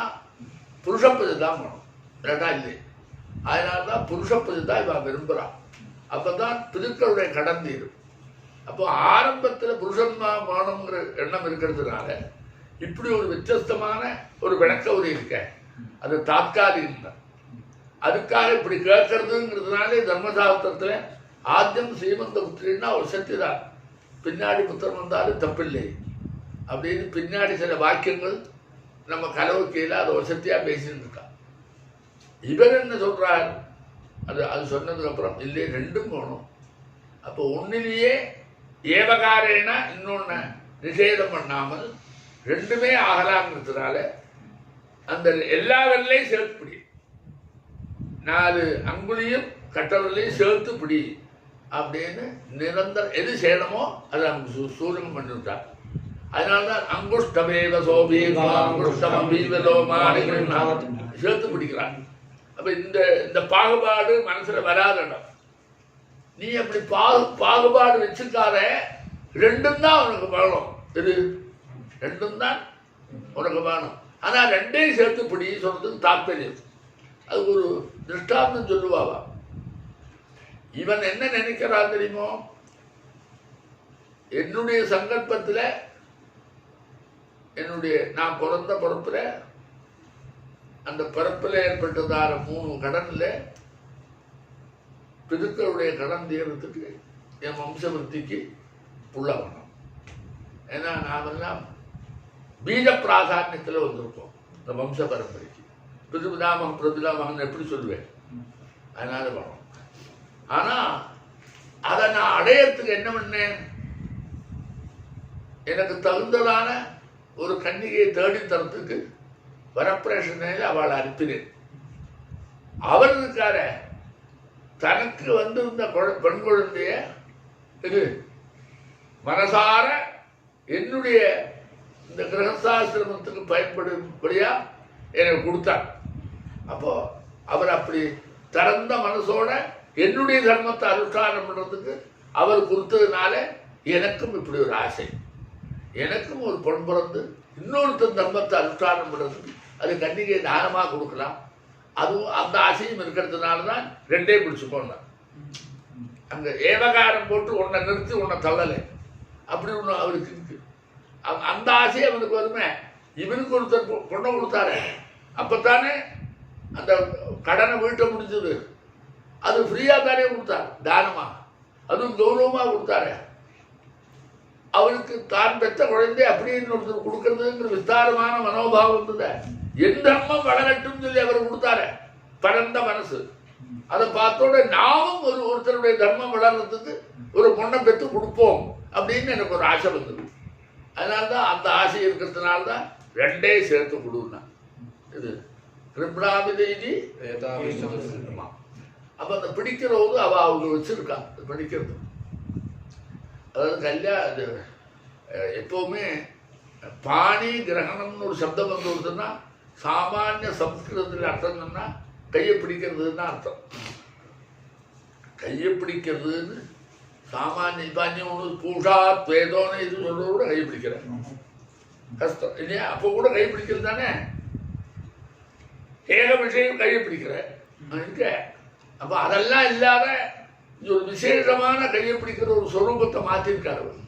புருஷப்பதி தான் வேணும், இல்லாட்டா இல்லை. அதனால்தான் புருஷப்பதி தான் இவன் விரும்புகிறான். அப்பதான் பிதுக்களுடைய கடன் தீரும். அப்போ ஆரம்பத்தில் புருஷன் தான் வேணுங்கிற எண்ணம் இருக்கிறதுனால இப்படி ஒரு வித்தியாசமான ஒரு விளக்க உரை இருக்க, அது தாத்காலிகம் தான். அதுக்காக இப்படி கேட்கறதுங்கிறதுனாலே தர்மசாஸ்திரத்தில் ஆத்தியம் சீமந்த புத்திரின்னா ஒரு சக்தி தான், பின்னாடி புத்திரம் வந்தாலும் தப்பில்லை அப்படின்னு பின்னாடி சில வாக்கியங்கள் நம்ம கலவுக்கையில் அதை வசதியாக பேசிட்டு இருக்கா. இவர் என்ன சொல்றார், அது சொன்னதுக்கு அப்புறம் இல்லை 2ம் போகணும். அப்போ ஒன்னிலேயே ஏவகாரேனா இன்னொன்று நிஷேதம் பண்ணாமல் 2மே ஆகலாங்கிறதுனால அந்த எல்லா வரலையும் சேர்த்து பிடி, 4 அங்குலியும் கட்டவர்களையும் சேர்த்து பிடி அப்படின்னு நிரந்தரம் எது செய்யணுமோ அதை நமக்கு சூரியன் பண்ணிவிட்டார். அதனால்தான் அங்குஷ்டமேவ சோபீமா அங்குஷ்டமீவலோ மாடுகள் சேர்த்து பிடிக்கிறான். அப்ப இந்த பாகுபாடு மனசுல வராத இடம். நீ அப்படி பாகுபாடு வச்சுக்காத, 2ம் தான் உனக்கு வேணும். இது 2ம் தான் உனக்கு வேணும். ஆனா 2ஐயும் சேர்த்து பிடி சொல்றதுக்கு தாற்பயம். அது ஒரு திருஷ்டாந்தம் சொல்லுவாவா. இவன் என்ன நினைக்கிறான் தெரியுமோ, என்னுடைய சங்கல்பத்தில் நான் பிறந்த பிறப்புல அந்த பிறப்பில் ஏற்பட்டதான 3 கடனில் பிதுக்களுடைய கடன் தீர்றதுக்கு என் வம்சவர்த்திக்கு புள்ள வேணும். ஏன்னா நாமெல்லாம் பீஜ பிராதான்யத்தில் வந்திருப்போம் இந்த வம்ச பரம்பரைக்கு. பிதுபிதாமகம் பிரபிதாமகன் எப்படி சொல்லுவேன், அதனால வேணும். ஆனா அதை நான் அடையறதுக்கு என்ன பண்ணேன், எனக்கு தகுந்ததான ஒரு கன்னிகையை தேடி தரத்துக்கு வரப்பிரேஷனில் அவளை அனுப்பினேன். அவர் இருக்கார தனக்கு வந்திருந்த பெண் குழந்தைய இது மனசார என்னுடைய இந்த கிரகஸ்தாசிரமத்துக்கு பயன்படும்படியா எனக்கு கொடுத்தார். அப்போ அவர் அப்படி திறந்த மனசோட என்னுடைய தர்மத்தை அனுஷ்டானம் பண்றதுக்கு அவர் கொடுத்ததுனால எனக்கும் இப்படி ஒரு ஆசை, எனக்கும் ஒரு பொன் பிறந்து இன்னொருத்தன் தர்மத்தை அனுஷ்டானம் பண்றதுக்கு அது கன்னிகை தானமாக கொடுக்கலாம். அதுவும் அந்த ஆசையும் இருக்கிறதுனால தான் 2ஐ பிடிச்சு போனார். அங்க ஏவகாரம் போட்டு உன்னை நிறுத்தி உன்னை தள்ளலை அப்படி ஒன்று அவருக்கு இருக்கு. அந்த ஆசை அவனுக்கு வருமே. இவனுக்கு ஒருத்தர் பொண்ணை கொடுத்தாரு, அப்பத்தானே அந்த கடனை வீட்டை முடிஞ்சது. அது ஃப்ரீயா தானே கொடுத்தாரு, தானமா, அதுவும் கௌரவமா கொடுத்தாரு. அவருக்கு தான் பெற்ற குழந்தை அப்படின்னு ஒருத்தர் கொடுக்கறதுங்கிற விஸ்தாரமான மனோபாவம் இருந்தது. என் தர்மம் வளரட்டும் சொல்லி அவர் கொடுத்தாரு. பரந்த மனசு. அதை பார்த்தோட நாமும் ஒருத்தருடைய தர்மம் வளர்றதுக்கு ஒரு பொண்ணை பெற்று கொடுப்போம் அப்படின்னு எனக்கு ஒரு ஆசை வந்தது. அதனால்தான் அந்த ஆசை இருக்கிறதுனால்தான் ரெண்டே சேர்த்து கொடுன்னா இது கிருப்ணாபிதேஜி. அப்ப அந்த பிடிக்கிறவங்க அவங்க வச்சிருக்கா பிடிக்கிறது. அதாவது எப்பவுமே பாணி கிரகணம்னு ஒரு சப்தம் வந்து வருதுன்னா சாமானிய சம்ஸ்கிருதத்தில் அர்த்தம் என்னன்னா கையை பிடிக்கிறதுன்னு அர்த்தம். கையை பிடிக்கிறதுன்னு சாமானிய பாண்டியம் ஒன்று பூஷா துவேதோன்னு இது சொல்றத கூட கை பிடிக்கிறேன் கஷ்டம் இல்லையா? அப்போ கூட கை பிடிக்கிறது தானே. ஏக விஷயம் கையை பிடிக்கிறேன் இருக்க. அப்போ அதெல்லாம் இல்லாத ஒரு விசேஷமான கையை பிடிக்கிற ஒரு சொரூபத்தை மாற்றிருக்கார் அவர்.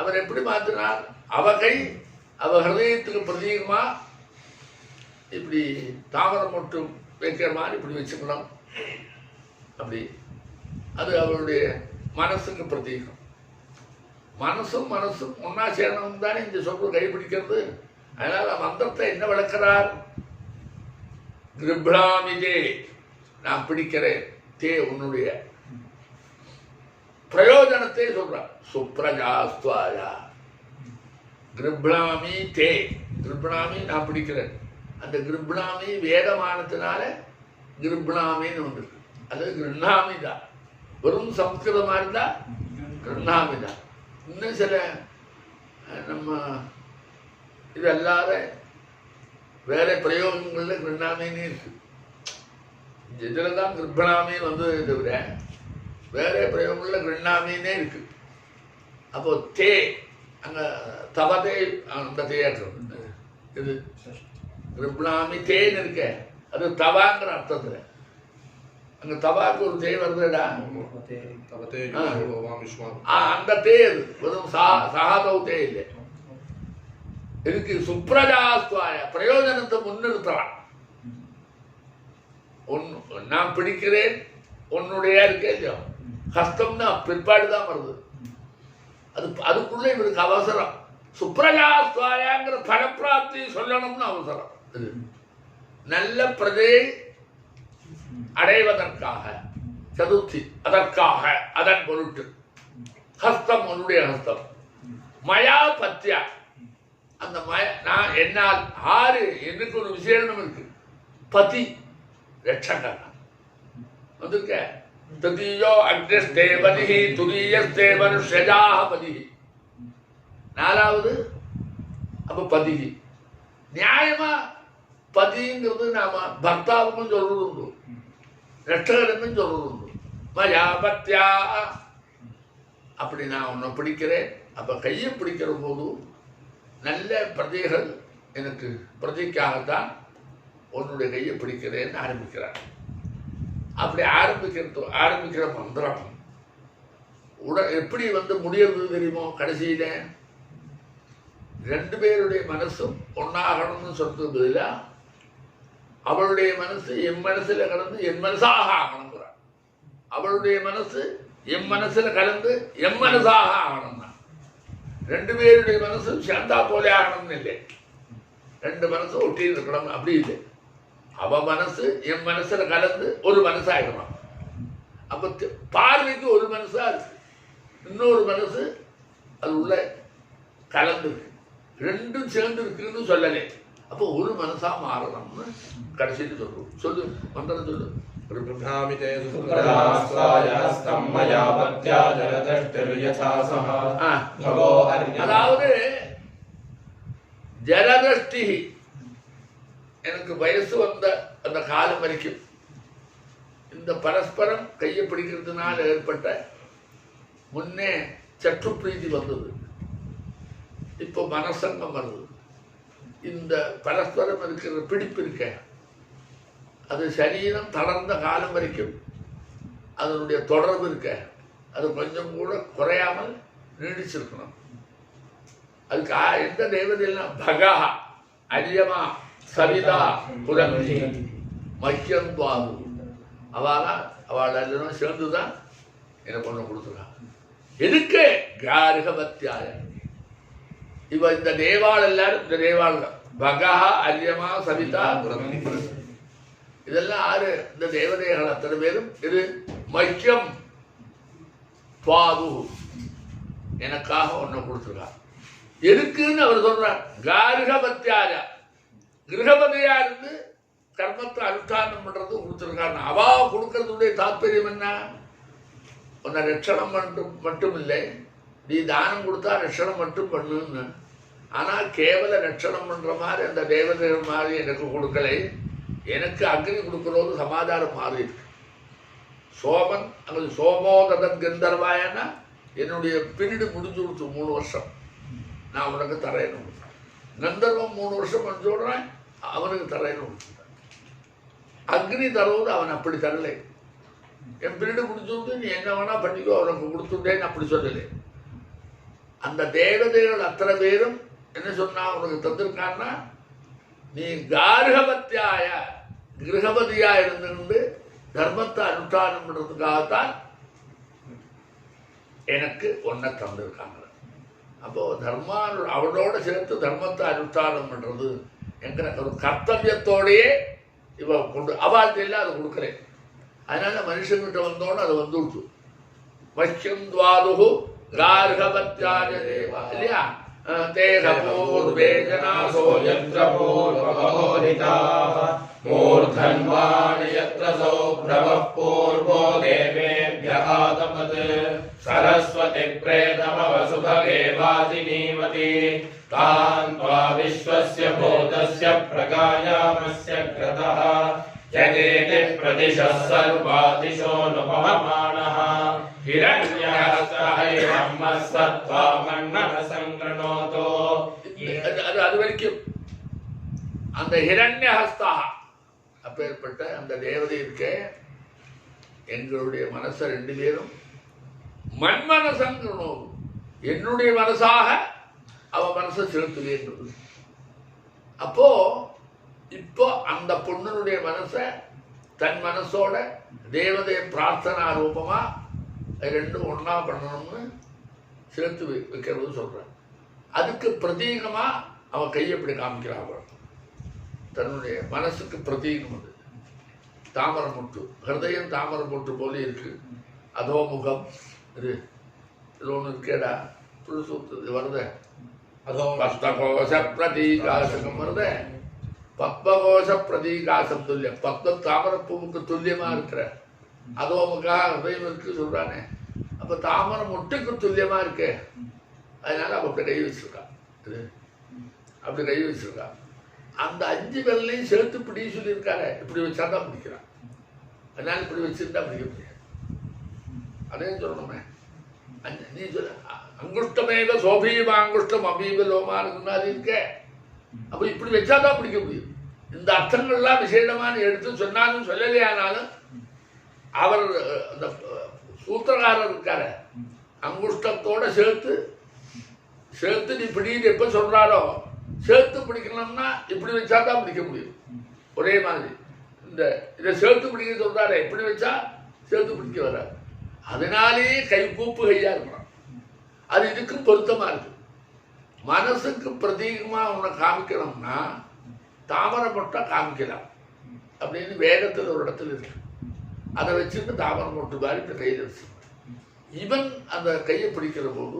அவர் எப்படி மாற்றினார்? அவ கை அவ ஹிருதயத்துக்கு பிரதீகமா இப்படி தாமரம் மட்டும் வைக்கிற மாதிரி இப்படி வச்சுக்கணும். அப்படி அது அவருடைய மனசுக்கு பிரதீகம். மனசும் ஒன்னா சேரணும் தானே இந்த சொல்ற கைப்பிடிக்கிறது. அதனால மந்திரத்தை என்ன விளக்கிறார்? கிருப்ணாமிதே, நான் பிடிக்கிறேன். தே, உன்னுடைய பிரயோஜனத்தை சொல்றார். சுப்ரஜாஸ்துவாயா கிருப்ணாமி தே. கிருப்ணாமி நான் பிடிக்கிறேன். அந்த கிருப்ணாமி வேதமானத்தினால கிருப்ணாமின்னு வந்திருக்கு. அது கிருண்ணாமி தான். வெறும் சம்ஸ்கிருதமா இருந்தா கிருண்ணாமி தான். இன்னும் சில நம்ம இது அல்லாத வேற பிரயோகங்கள்ல கிருண்ணாமின்னு இருக்கு. இதுல தான் கிருப்ணாமி வந்ததை தவிர வேற பிரயோகங்கள்ல கிருண்ணாமின்னே இருக்கு. அப்போ தே அங்க தவதே அந்த தேயாற்றம் இது கிருப்ணாமி தேன்னு இருக்க. அது தவாங்கிற அர்த்தத்துல. அங்க தவாக்கு ஒரு தே வருதுடா. அந்த தே அது வெறும் சகாதவ தே இல்லை. இதுக்கு சுப்ரஜாஸ்துவாய பிரயோஜனத்தை முன்னிறுத்தலாம். நான் பிடிக்கிறேன் உன்னுடைய இருக்கே ஹஸ்தம்னா பிற்பாடுதான் வருது. அதுக்குள்ள இவருக்கு அவசரம். சுப்ரஜாஸ்துவாயாங்கிற பலப்பிராப்தி சொல்லணும்னு அவசரம். நல்ல பிரஜை அடைவதற்காக சதுர்த்தி அதற்காக அதன் பொருட்டு ஹஸ்தம் உன்னுடைய ஹஸ்தம். மயா பத்தியா அந்த நான் என்னால் ஆறு எனக்கு ஒரு விசேஷம் இருக்கு. பதி ரட்சகர் வந்திருக்க. ததியோ அக்னஸ்தே பதிஹி துரியஸ்தே மனுஷ்யஜாஹ பதிஹி. நாலாவது அப்ப பதிஹி. நியாயமா பதிங்கிறது நாம பர்த்தாவுக்கும் சொல்றது உண்டு, ரட்சகருக்கும் சொல்றது உண்டு. மயா பத்தியா அப்படி நான் உன்னை பிடிக்கிறேன். அப்ப கையை பிடிக்கிற போது நல்ல பிரஜைகள் எனக்கு பிரஜைக்காகத்தான் உன்னுடைய கையை பிடிக்கிறேன்னு ஆரம்பிக்கிறார். அப்படி ஆரம்பிக்கிற மந்திரம் எப்படி முடியறது தெரியுமோ? கடைசியில ரெண்டு பேருடைய மனசும் ஒன்னாகணும்னு சொல்றது பதிலா அவளுடைய மனசு என் மனசுல கலந்து என் மனசாக ஆகணுங்கிறார். அவளுடைய மனசு என் மனசுல கலந்து என் மனசாக ஆகணும் தான். ரெண்டு பேருடைய மனசு சேர்ந்தா போல ஆகணும்னு இல்லை. ரெண்டு மனசு ஒட்டி இருக்கணும் அப்படி இல்லை. அவ மனசு என் மனசுல கலந்து ஒரு மனசாயிடணும். அப்ப பார்வைக்கு ஒரு மனசா இருக்கு, இன்னொரு மனசு அது உள்ள கலந்து இருக்கு. ரெண்டும் சேர்ந்து இருக்குன்னு சொல்லலே. அப்போ ஒரு மனசா மாறணும்னு கடைசிட்டு சொல்லுவோம். சொல்லு மந்திரம் சொல்லு. அதாவது ஜலதஷ்டி எனக்கு வயசு வந்த அந்த காலம் வரைக்கும் இந்த பரஸ்பரம் கையை பிடிக்கிறதுனால ஏற்பட்ட முன்னே சற்று பிரீதி வந்தது. இப்போ மனசங்கம் வருது. இந்த பரஸ்பரம் இருக்கிற பிடிப்பு இருக்க அது சரீரம் தளர்ந்த காலம் வரைக்கும் அதனுடைய தொடர்பு இருக்க அது கொஞ்சம் கூட குறையாமல் நீடிச்சிருக்கணும். அதுக்கு எந்த தேவதையெல்லாம் பகா அரியமா சவிதா புரந்தி மக்கியம் துவாது அவள் எல்லாரும் சேர்ந்துதான் எனக்கு ஒன்று கொடுத்துருக்காங்க. எதுக்கு? கார்கவத்யாய. இவ இந்த தேவாள் எல்லாரும் இந்த தேவாள் பகா, அரியமா, சவிதா, இதெல்லாம் ஆறு இந்த தேவதைகள் அத்தனை பேரும் இது மக்கியம் துவாது எனக்காக ஒன்று கொடுத்துருக்கார். எதுக்குன்னு அவர் சொல்றார். கார்கவத்யாய, கிரகபதியா இருந்து கர்மத்தை அனுஷ்டானம் பண்றது கொடுத்துருக்காரு. அவா கொடுக்கறதுடைய தாற்பயம் என்ன? உன்னை ரட்சணம் மட்டும் இல்லை, நீ தானம் கொடுத்தா ரட்சணம் மட்டும் பண்ணுன்னு. ஆனால் கேவல ரட்சணம் பண்ற மாதிரி அந்த தேவதைகள் மாதிரி எனக்கு கொடுக்கலை. எனக்கு அக்னி கொடுக்கறது சமாதானம் மாறி இருக்கு. சோமன் அல்லது சோமோதன் கந்தர்வாயன்னா என்னுடைய பீரியடு முடிஞ்சு கொடுத்து 3 வருஷம் நான் உனக்கு தரேன்னு. கந்தர்வம் 3 வருஷம் சொல்றேன், அவனுக்கு தரேன்னு. அக்னி தருவது அவன் அப்படி தரலை. என் பீரியடு முடிச்சுட்டு நீ என்ன வேணா பண்ணிக்கோ, அவனுக்கு கொடுத்துட்டேன்னு அப்படி சொல்லலை. அந்த தேவதைகள் அத்தனை பேரும் என்ன சொன்னா உனக்கு தந்திருக்கான்னா, நீ கார்கவத்யாய கிரகபதியா இருந்து தர்மத்தை அனுஷ்டானம் பண்றதுக்காகத்தான் எனக்கு ஒன்றை தந்திருக்காங்க. அப்போ அவளோட சேர்த்து தர்மத்தை அனுஷ்டானம் பண்றது என்கிற ஒரு கர்த்தவியத்தோடையே இவ கொண்டு அவாழ்த்து இல்லை, அதை கொடுக்குறேன். அதனால மனுஷங்கிட்ட வந்தோன்னு அது வந்துடுச்சு. மக்கியம் துவாது கார்கவத்யாய தேவா இல்லையா? தேகபூர்வேஜனாசோ யத்ர பூர்வபோதிதாः மூர்தன்வாணி யத்ர சௌப்ரவः பூர்வோ தேவேभ्यः ஆதமத் சரஸ்வதி பிரேதமவசுபகே வாதினீமதி தாन् त्वा विश्वस्य भूतस्य प्रकायामस्य क्रतः जगेति प्रतिशः सर्वादिशो नुपहमानः हिरण्यहस्तैरम्मस्त्वामन्नसङ्गृणोतो. அது வரைக்கும் அந்த ஹிரண்யஹஸ்தா அப்பேற்பட்ட அந்த தேவதை இருக்க எங்களுடைய மனசை 2 பேரும் மன்மனசங்கணும், என்னுடைய மனசாக அவ மனசை செலுத்துவேன்றது. அப்போ இப்போ அந்த பொண்ணுடைய மனசை தன் மனசோட தேவதைய பிரார்த்தனா ரூபமா 2 ஒன்னா பண்ணணும்னு சேர்த்து வைக்கிறது சொல்றேன். அதுக்கு பிரதீகமா அவ கையை இப்படி காமிக்கிறாங்க. தன்னுடைய மனசுக்கு பிரதீகம் அது தாமரை முட்டு, ஹிருதயம் தாமரை முட்டு போல இருக்கு. அதோ முகம் இது ஒன்று இருக்கேடா, புதுசு வருத அதோ பத்மகோஷ பிரதீகாசகம் வருத. பத்மகோஷ பிரதீகாசம் துல்லியம், பத்ம தாமரை பூவுக்கு துல்லியமா இருக்கிற அதோ முகா ஹிருதயம் இருக்கு சொல்றானே. அப்ப தாமரை முட்டுக்கு துல்லியமா இருக்கு. அதனால அவ அப்படி கை வச்சிருக்கா, அப்படி கை வச்சிருக்கா. அந்த 5 பேர்லையும் சேர்த்து பிடி சொல்லியிருக்காரு. இப்படி வச்சாதான் பிடிக்கிறான். அதனால இப்படி வச்சிருந்தா பிடிக்க முடியாது. அதையும் சொல்லணுமே. நீ சொல்ல அங்குஷ்டமேக சோபீமாங்குஷ்டம் அபீப லோமான்னு இருக்க. அப்ப இப்படி வச்சாதான் பிடிக்க முடியும். இந்த அர்த்தங்கள்லாம் விசேடமான எடுத்து சொன்னாலும் சொல்லலையானாலும் அவர் அந்த சூத்திரகாரர் இருக்காரு, அங்குஷ்டத்தோட சேர்த்து நீ பிடின்னு எப்ப சொல்றாரோ சேர்த்து பிடிக்கணும்னா இப்படி வச்சாதான் பிடிக்க முடியும். ஒரே மாதிரி இதை சேர்த்து பிடிக்க சொல்றாரு, இப்படி வச்சா சேர்த்து பிடிக்க வராது. அதனாலேயே கைகூப்பு கையா இருக்கிறான். அது இதுக்கும் பொருத்தமா இருக்கு. மனசுக்கு பிரதீகமா உன்னை காமிக்கணும்னா தாமரை மொட்டை காமிக்கலாம் அப்படின்னு வேதத்தில் ஒரு இடத்துல இருக்கு. அதை வச்சுட்டு தாமரை மொட்டு மாதிரி இந்த கையில் வச்சு இவன் அந்த கையை பிடிக்கிற போது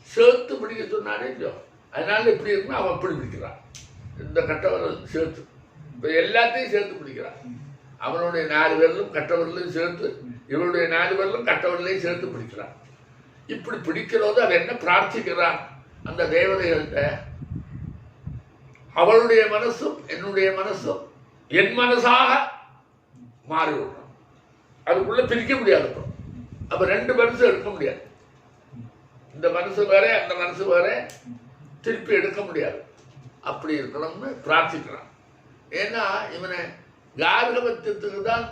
சேர்த்து பிடிக்க சொன்னானே இல்லையோ. அதனால இப்படி இருக்குன்னா அவன் இப்படி பிடிக்கிறான். இந்த கட்டவரல் சேர்த்து இப்போ எல்லாத்தையும் சேர்த்து பிடிக்கிறான். அவனுடைய 4 விரலும் கட்டவரலையும் சேர்த்து, இவனுடைய 4 விரலும் கட்டவரலையும் சேர்த்து பிடிக்கிறான். இப்படி பிடிக்கிறோது அவன் என்ன பிரார்த்திக்கிறான் அந்த தேவதைகள்கிட்ட, அவளுடைய மனசும் என்னுடைய மனசும் என் மனசாக மாறிவிடும். அதுக்குள்ள பிரிக்க முடியாது. அப்ப 2 மனசு எடுக்க முடியாது. இந்த மனசு வேற அந்த மனசு வேற திருப்பி எடுக்க முடியாது. அப்படி இருக்கணும்னு பிரார்த்திக்கிறான். ஏன்னா இவனை கார்கபத்தியத்துக்கு தான்,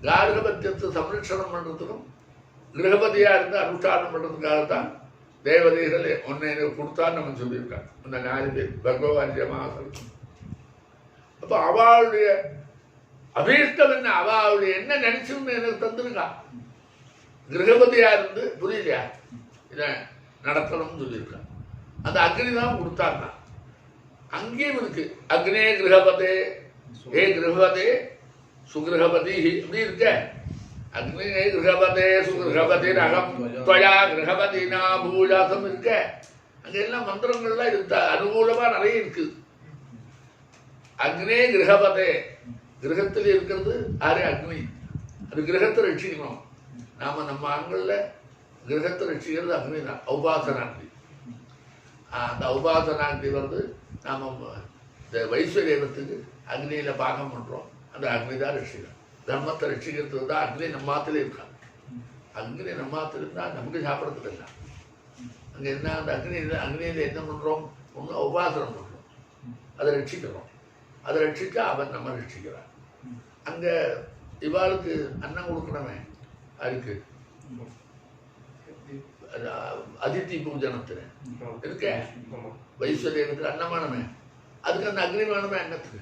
கார்கபத்தியத்தை சம்ரட்சணம் பண்றதுக்கும் கிரகபதியா இருந்து அனுஷ்டானம் பண்றதுக்காகத்தான் தேவதைகள் ஒன்னை கொடுத்தான்னு நம்ம சொல்லியிருக்காங்க. அந்த 4 பேர் பகவான்யமாசல். அப்ப அவளுடைய அபீஷ்டம் என்ன, அவளுடைய என்ன நினைச்சுன்னு எனக்கு தந்திருக்கான். கிரகபதியா இருந்து புரியலையா, இதை நடத்தணும்னு சொல்லியிருக்கான். அந்த அக்னி தான் கொடுத்தாங்க. அங்கேயும் இருக்கு அக்னே கிரகபதே ஏ கிரகபதே சுகிரகபதி அப்படி இருக்க. அக்னி கிரகபதே சுகிரகபதி அகம் துவயா கிரகபதினா பூஜாசம் இருக்க. அங்க எல்லாம் மந்திரங்கள்லாம் இருக்கு, அனுகூலமா நிறைய இருக்கு. அக்னே கிரகபதே கிரகத்தில் இருக்கிறது யாரு? அக்னி. அது கிரகத்தை ரட்சிக்கணும். நாம நம்ம ஆண்கள்ல கிரகத்தை ரட்சிக்கிறது அக்னி தான், ஔபாசனாக்னி. அந்த ஔபாசனாக்னி வந்து நாம இந்த வைஸ்வரேவத்துக்கு அக்னியில பாகம் பண்றோம். அந்த அக்னி தான் ரட்சிக்கும். தர்மத்தை ரட்சிக்கிறதுக்கு தான் அக்னி நம்மாத்திலே இருக்கான். அக்னி நம்மாத்தில இருந்தா நமக்கு சாப்பிடறதுக்கு இல்லை. அங்க என்ன அந்த அக்னியில என்ன பண்றோம்? ஒன்று உபாசனம் பண்றோம், அதை ரட்சிக்கிறோம். அதை ரட்சிச்சா அவன் நம்ம ரட்சிக்கிறான். அங்க இவாளுக்கு அன்னம் கொடுக்கணுமே, அதுக்கு அதித்தி பூஜனத்துல இருக்க வைஸ்வரேவத்தில் அன்னமானமே, அதுக்கு அந்த அக்னி வேணுமே அன்னத்துக்கு.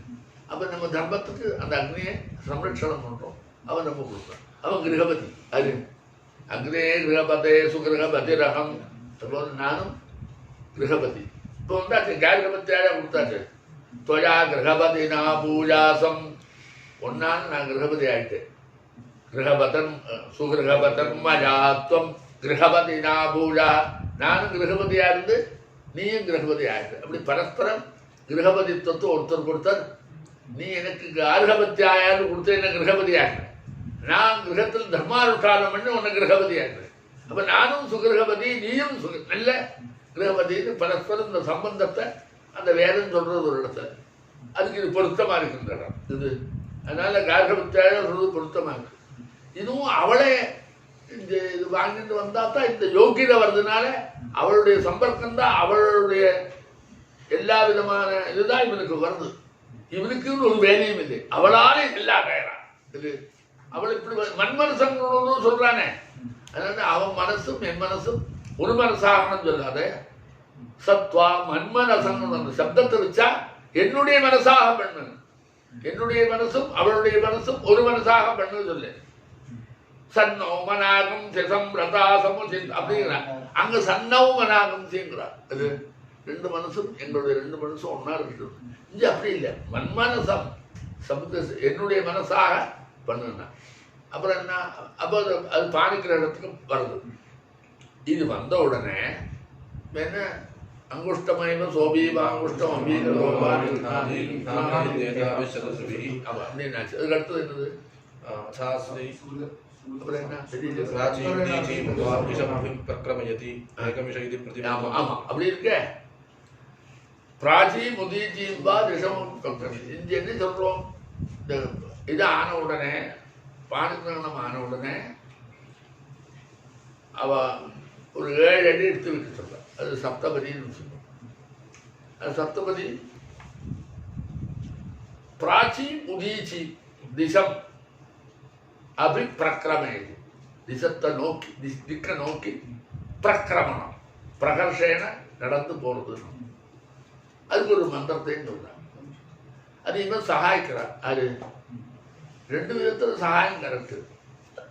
அப்ப நம்ம தர்மத்துக்கு அந்த அக்னியை சம்ரட்சணம் பண்றோம், அவன் நம்ம கொடுக்குறான். அவன் கிரகபதி. அது அக்னே கிரகபதே சுகிரகபதி ரகம். அதுபோது நானும் கிரகபதி. இப்போ வந்தாச்சு கிரகபத்தியாக கொடுத்தாச்சு. துவயா கிரகபதினா பூஜாசம். ஒன்னாலும் நான் கிரகபதி ஆயிட்டேன். கிரகபதன் சுகிரகபதன் மஜாத்வம் கிரகபதினா பூஜா. நானும் கிரகபதியா இருந்து நீயும் கிரகபதி ஆயிட்டு. அப்படி பரஸ்பரம் கிரகபதித்துவத்தை ஒருத்தர் கொடுத்தார். நீ எனக்கு அர்ஹபத்தியாயான்னு கொடுத்த என்ன கிரகபதி ஆகிறேன். நான் கிரகத்தில் தர்மானுஷ்டானம் பண்ணி உன்னை கிரகபதி ஆகிறேன். அப்ப நானும் சுகிரகபதி நீயும் நல்ல கிரகபதினு பரஸ்பரம் இந்த சம்பந்தத்தை அந்த வேதம் சொல்றது ஒரு இடத்துல. அதுக்கு இது பொருத்தமா இருக்கின்ற இடம் இது. அதனால கார்கபத்தியாக சொல்றது பொருத்தமா இருக்கு. இதுவும் அவளே இந்த இது வாங்கிட்டு வந்தா தான் இந்த யோகியதை வர்றதுனால அவளுடைய சம்பர்க்கம் தான், அவளுடைய எல்லா விதமான இதுதான் இவனுக்கு வருது. இவனுக்குன்னு ஒரு வேலையும் இல்லை, அவளாலே எல்லா கயறான். இது அவள் இப்படி மண்மனசங்கன்னு சொல்றானே, அதனால அவன் மனசும் என் மனசும் ஒரு மனசாகணும்னு சொல்லாத. சத்வா மன்மனசங்கன்னு அந்த சப்தத்தை வச்சா என்னுடைய மனசாக பண்ணு, என்னுடைய மனசும் அவளுடைய மனசும் ஒரு மனசாக பண்ணு சொல்லு. சன்னோ மனாகம் சிசம் ரதா சமுசின் அப்படிங்கிறான். அங்க சன்னோ மனாகம் செய்கிறார். அது ரெண்டு மனசும் எங்களுடைய ரெண்டு மனசும் ஒன்னா இருக்குது. இங்கே அப்படி இல்லை, மன்மனசம் சப்த என்னுடைய மனசாக பண்ணுனா. அப்புறம் என்ன, அப்போ அது பாணிக்கிற இடத்துக்கு வருது. இது வந்த உடனே என்ன அங்குஷ்டமயம சோபீவா அங்குஷ்டம் அம்பீக லோபானி அப்படின்னாச்சு. அதுக்கு அடுத்தது என்னது? அப்புறம் என்ன அப்படி இருக்க பிராச்சி முதிஜீம்பா ரிஷமம் கல்பனி. இங்க என்ன சொல்றோம்? இந்த இது ஆன உடனே பாணிகிரகணம் ஆன உடனே அவ ஒரு 7 அடி எடுத்து வைக்க சொல்ற. அது சப்தபதினு சொல்லுவோம். அது சப்தபதி பிராச்சி உதீச்சி திசம் அபிப்பிரக்கிரமேது. திசத்தை நோக்கி திக்க நோக்கி பிரக்கிரமணம் பிரகர்ஷேன நடந்து போறது. அதுக்கு ஒரு மந்திரத்தையும் சொல்றாங்க. அது இன்னும் சகாய்க்கிறார். அது ரெண்டு விதத்துல சகாயம் கரெக்டு.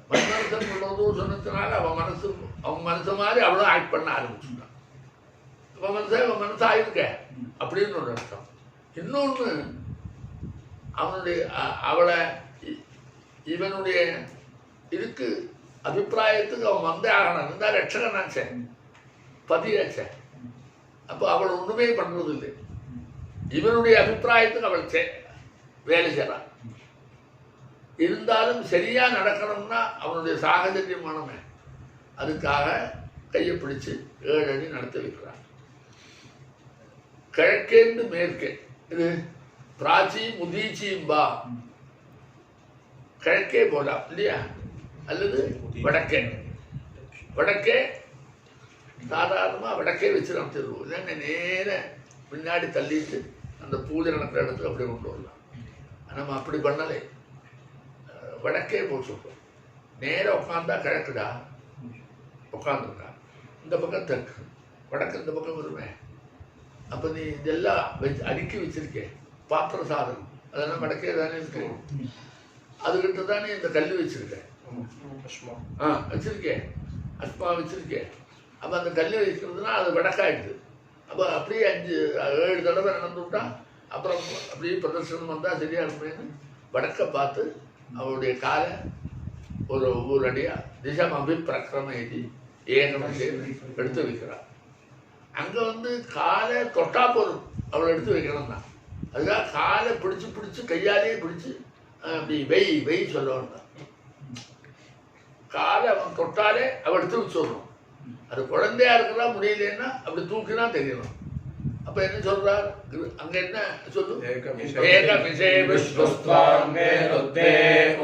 மன்மனசன் உள்ளதும் சொன்னதுனால அவன் மனசு மாதிரி அவளும் ஆக்ட் பண்ண ஆரம்பிச்சுட்டான். அவன் மனசா இருக்க அப்படின்னு ஒரு அர்த்தம். இன்னொன்று அவனுடைய அவளை இவனுடைய இதுக்கு அபிப்பிராயத்துக்கு அவன் வந்தே ஆகணும். இருந்தா ரட்சகன் ஆச்சேன், பதியாச்சேன். அப்போ அவள் ஒண்ணுமே பண்றது இல்லை. இவனுடைய அபிப்பிராயத்துக்கு அவள் வேலை செய்யறான். இருந்தாலும் சரியா நடக்கணும்னா அவனுடைய சாகச்சரியம் வேணுமே. அதுக்காக கையை பிடிச்சு 7 அடி நடத்தி வைக்கிறான். கிழக்கேந்து மேற்கே. இது பிராச்சி முதீச்சிம்பா. கிழக்கே போலாம் இல்லையா, அல்லது வடக்கே. வடக்கே சாதாரணமா வடக்கே வச்சு நடத்திடுவோம். இல்லைன்னா நேர பின்னாடி தள்ளிட்டு அந்த பூஜை நடக்கிற இடத்துக்கு அப்படியே கொண்டு வரலாம். நம்ம அப்படி பண்ணலை. வடக்கே போய் சொல்றோம். நேரம் உட்காந்தா கிழக்குடா, உட்காந்துருக்கா. இந்த பக்கம் தெற்கு, வடக்கு இந்த பக்கம் வருமே. அப்ப நீ இதெல்லாம் அடுக்கி வச்சிருக்கேன் பாத்திர சாதனம், அதெல்லாம் வடக்கே தானே இருக்கு. அதுகிட்ட தானே இந்த கல் வச்சிருக்கேன். வச்சிருக்கேன், அஸ்மா வச்சிருக்கேன். அப்போ அந்த கல் வைக்கிறதுனா அது வடக்காயிடுது. அப்போ அப்படியே 5-7 தடவை நடந்து விட்டா அப்புறம் அப்படியே பிரதர்சனம் வந்தால் சரியா இருக்குமேன்னு வடக்க பார்த்து அவருடைய காலை ஒரு அடியாக திசம் அபிப்பிரக்கிரம எழுதி ஏகனம் எடுத்து வைக்கிறார். அங்கே வந்து காலை தொட்டா போதும் அவளை எடுத்து வைக்கணும் தான். அதுக்காக காலை பிடிச்சு கையாலேயே பிடிச்சு அப்படி வெய் சொல்ல வேண்டாம். காலை அவன் தொட்டாலே அவள் எடுத்து வச்சுடணும். அது குழந்தையா இருக்கிறா முடியலன்னா அப்படி தூக்கினா தெரியணும். அப்ப என்ன சொல்றார் அங்க? என்ன சொல்லு? ஏகமிஷே விஸ்வஸ்வாமே ருத்தே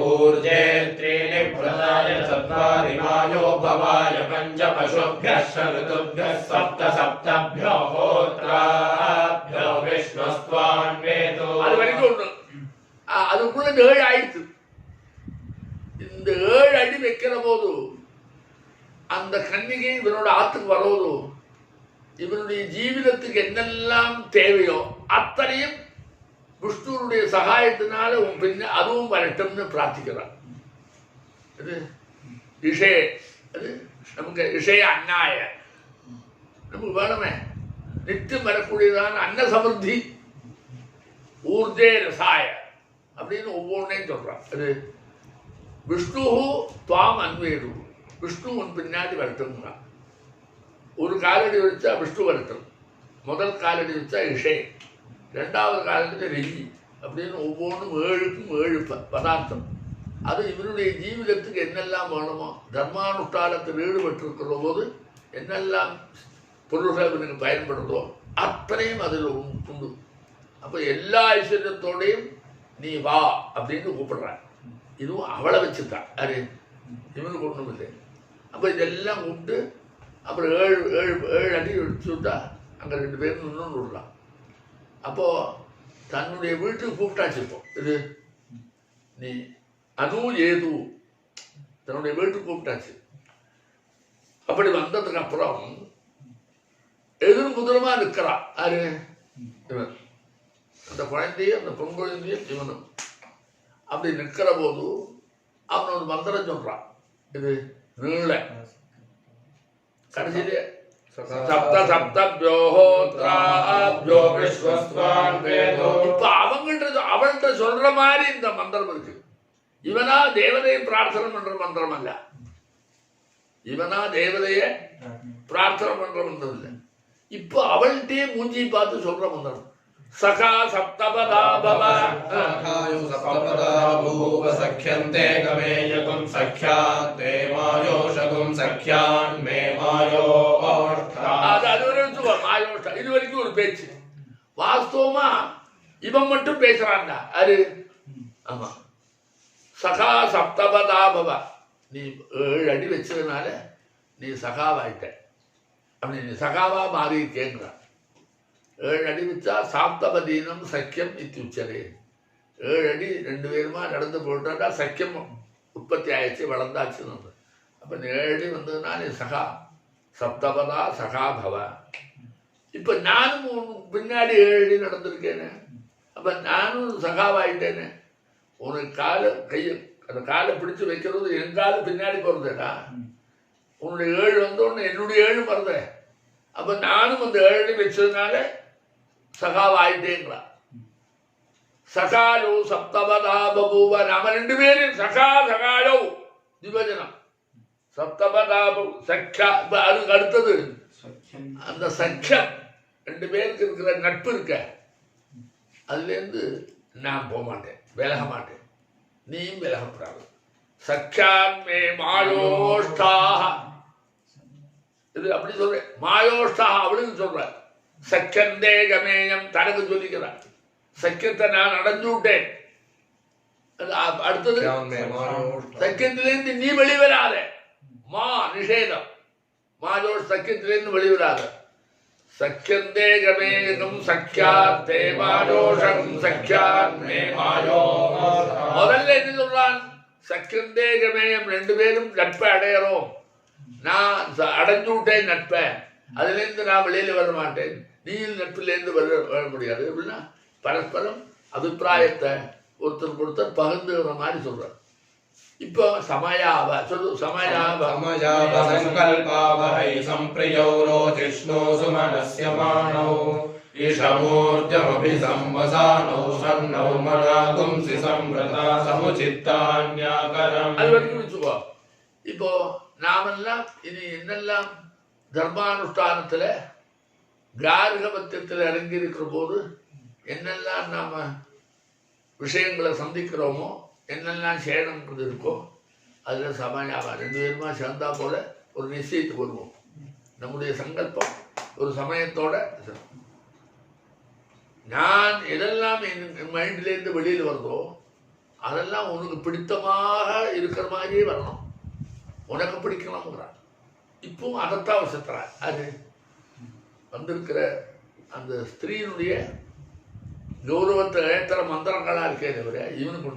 ஊர்ஜே த்ரீணி பிரதாய சத்வாரி மாயோ பவாய பஞ்ச பசுभ्यः ऋतुभ्यः சப்த சப்தभ्यो ஹோத்ராभ्यो விஸ்வஸ்வான்வேதோ. அது வரைக்கும் அதுக்குள்ள இந்த 7 ஆயிடுச்சு. இந்த 7 அடி வைக்கிற போது அந்த கன்னிகை இவனோட ஆத்துக்கு வருவதோ இவனுடைய ஜீவிதத்துக்கு என்னெல்லாம் தேவையோ அத்தனையும் விஷ்ணுனுடைய சகாயத்தினால பின்ன அதுவும் வரட்டும்னு பிரார்த்திக்கிறான். இது இஷே, அது நமக்கு இஷய அன்னாய நமக்கு வேணுமே. நித்தியம் வரக்கூடியதான அன்ன சமிருத்தி ஊர்ஜே ரசாய அப்படின்னு ஒவ்வொன்றையும் சொல்றான். அது விஷ்ணு துவாம் அன்வேடு, விஷ்ணு உன் பின்னாடி வரட்டும்ங்கிறான். ஒரு காலடி வச்சா விஷ்ணு வரட்டும், முதல் காலடி வச்சா இஷே, 2வது காலடி ரெய்யி அப்படின்னு ஒவ்வொன்றும் 7க்கும் 7 பதார்த்தம். அது இவனுடைய ஜீவிதத்துக்கு என்னெல்லாம் வேணுமோ தர்மானுஷ்டானத்தில் ஈடுபட்டிருக்கிற போது என்னெல்லாம் பொருள்கள் இவனுக்கு பயன்படுதோ அத்தனையும் அதில் உண்டு. அப்போ எல்லா ஐஸ்வர்யத்தோடையும் நீ வா அப்படின்னு கூப்பிடுறான். இதுவும் அவளை வச்சுதான், அது இவனுக்கு ஒன்றும் இல்லை. அப்போ இதெல்லாம் கூப்பிட்டு அப்புறம் 7 அடி வச்சு விட்டா அங்கே 2 பேரும் இன்னொன்று விடலாம். அப்போது தன்னுடைய வீட்டுக்கு கூப்பிட்டாச்சு. இப்போ இது நீ அனு ஏது தன்னுடைய வீட்டுக்கு கூப்பிட்டாச்சு. அப்படி வந்ததுக்கு அப்புறம் எதிரும் புதிரமாக நிற்கிறான். யாரு? இவன். அந்த குழந்தையும் அந்த பொன் குழந்தையும் இவனும் அப்படி நிற்கிற போது அவன் ஒரு மந்திரம் சொல்றான். இது நீள கடைசியிலே சப்த சப்தப்யோ ஹோத்ராப்யோ விஸ்வஸ்வான்வேதோ. இப்ப அவன்கிட்ட சொல்ற மாதிரி இந்த மந்திரம் இருக்கு. இவனா தேவதையை பிரார்த்தனை பண்ற மந்திரம் அல்ல. இவனா தேவதைய பிரார்த்தனை பண்ற மந்திரம் இல்லை. இப்போ அவள்கிட்டயே மூஞ்சி பார்த்து சொல்ற மந்திரம். சகா சப்தபதா பவ சப்தபதா பூவ சக்யந்தே கமேயகும் சக்யாந்தே மாயோஷகும் சக்யான் மே மாயோஷ்டா. அது மாயோஷ்டா. இது வரைக்கும் ஒரு பேச்சு. வாஸ்தவமா இவன் மட்டும் பேசுறான்டா. அது ஆமா. சகா சப்தபதா பவ, நீ 7 அடி வச்சதுனால நீ சகாவாயிட்ட, அப்படி நீ சகாவா மாறி இருக்கேங்கிறான். 7 அடி வச்சா சாப்தபதீனம் சக்கியம் இத்தியுச்சரே. 7 அடி 2 பேருமா நடந்து போட்டாட்டா சக்கியம் உற்பத்தி ஆயிடுச்சு, வளர்ந்தாச்சுன்னு. அப்போ 7 அடி வந்ததுனால நீ சகா சப்தபதா சகா பவ. இப்போ நானும் பின்னாடி 7 அடி நடந்திருக்கேனே, அப்போ நானும் சகாவாயிட்டேனே. உனக்கு கையை அந்த காலை பிடிச்சு வைக்கிறது என் காலு பின்னாடி போகிறதேடா. உன்னுடைய 7 வந்தோடனே என்னுடைய 7 மறந்த. அப்போ நானும் அந்த 7 அடி வச்சதுனால சகாவாயிட்டேங்களா. சகாலோ சப்தபதா பபூவ. நாம 2 பேரும் சகாலோ விபஜனம். சப்தபதா சக்யா. இப்போ அதுக்கு அடுத்தது அந்த சக்கியம் 2 பேருக்கு இருக்கிற நட்பு இருக்க, அதுலேருந்து நான் போக மாட்டேன், விலக மாட்டேன், நீயும் விலகப்படாது. சக்யான் மே மாயோஷ்டாக. இது அப்படி சொல்றேன். மாயோஷ்டாக அவளுக்கு சொல்ற. சக்கியந்தே கமேயம் தனக்கு சொல்லிக்கிறான். சக்கியத்தை நான் அடைஞ்சு விட்டேன். அடுத்தது சக்கியத்திலேருந்து நீ வெளிவராத. மா நிஷேதம். மாயோஷ் சக்கியத்திலேருந்து வெளிவராத. சக்கியந்தே கமேயம் சக்கியாத்தே மாயோஷம் சக்கியான் மே மாயோ. முதல்ல என்ன சொல்றான்? சக்கியந்தே கமேயம் 2 பேரும் நட்பை அடையறோம். நான் அடைஞ்சு விட்டேன் நட்பை, அதுலேருந்து நான் வெளியில் வர மாட்டேன், நீயும் நட்பிலேருந்து வர முடியாது அப்படின்னா பரஸ்பரம் அபிப்பிராயத்தை ஒருத்தருக்கு ஒருத்தர் பகிர்ந்துகிற மாதிரி சொல்கிறார். இப்போ சமயாவ சொல்லு சமயாவ சமயாவசங்கல்பாவஹை சம்பிரியோ ரோஜிஷ்ணோ சுமனஸ்ய மாணோ ஈஷமூர்ஜமபி சம்வசானோ சன்னோ மனாகும்சி சம்ரதா சமுச்சித்தான்யாகரம். அது வரைக்கும் வச்சுக்கோ. இப்போ நாமெல்லாம் இனி என்னெல்லாம் தர்மானுஷ்டானத்துல கார்கபத்தியத்தில் இறங்கி இருக்கிற போது என்னெல்லாம் நாம விஷயங்களை சந்திக்கிறோமோ, என்னெல்லாம் செய்யணுன்றது இருக்கோ, அதில் சமயாவா 2 பேருமா சேர்ந்தா போல ஒரு நிச்சயத்துக்கு வருவோம். நம்முடைய சங்கல்பம் ஒரு சமயத்தோட நான் எதெல்லாம் என் மைண்ட்லேருந்து வெளியில் வருதோ அதெல்லாம் உனக்கு பிடித்தமாக இருக்கிற மாதிரியே வரணும். உனக்கு பிடிக்கணுங்கிறான். இப்பவும் அதைத்தான் வசத்துறான். அது வந்திருக்கிற அந்த ஸ்திரீனுடைய கௌரவத்தை ஏற்றுற மந்திரங்களா இருக்கே தவிர இவனுக்கு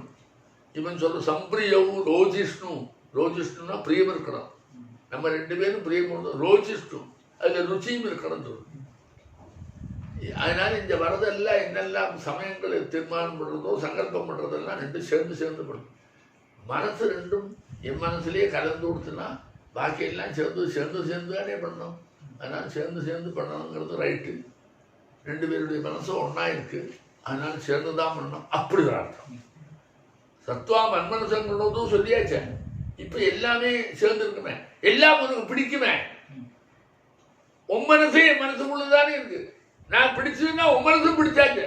இவன் சொல்ற சம்பிரியவும் ரோஜிஷ்ணு. ரோஜிஷ்ணுன்னா பிரியம் இருக்கணும். நம்ம 2 பேரும் பிரியம் ரோஜிஷ்ணு, அதில் ருச்சியும் இருக்கணும் சொல்லு. அதனால இந்த வரதெல்லாம் என்னெல்லாம் சமயங்களை தீர்மானம் பண்ணுறதோ சங்கல்பம் பண்ணுறதெல்லாம் 2 சேர்ந்து பண்ணும். மனசு 2ம் என் மனசுலேயே கலந்து கொடுத்துன்னா பாக்கியெல்லாம் சேர்ந்து தானே பண்ணணும். அதனால் சேர்ந்து பண்ணணுங்கிறது ரைட்டு. 2 பேருடைய மனசும் ஒன்றா இருக்கு. அதனால சேர்ந்து தான் பண்ணணும். அப்படி ஒரு அர்த்தம். சத்வா மன்மனசங்களோதும் சொல்லியாச்சே. இப்போ எல்லாமே சேர்ந்துருக்குமே, எல்லாம் உனக்கு பிடிக்குமே. உன் மனசே என் மனசுக்குள்ளதானே இருக்கு. நான் பிடிச்சதுன்னா உன் மனசும் பிடிச்சாச்சு.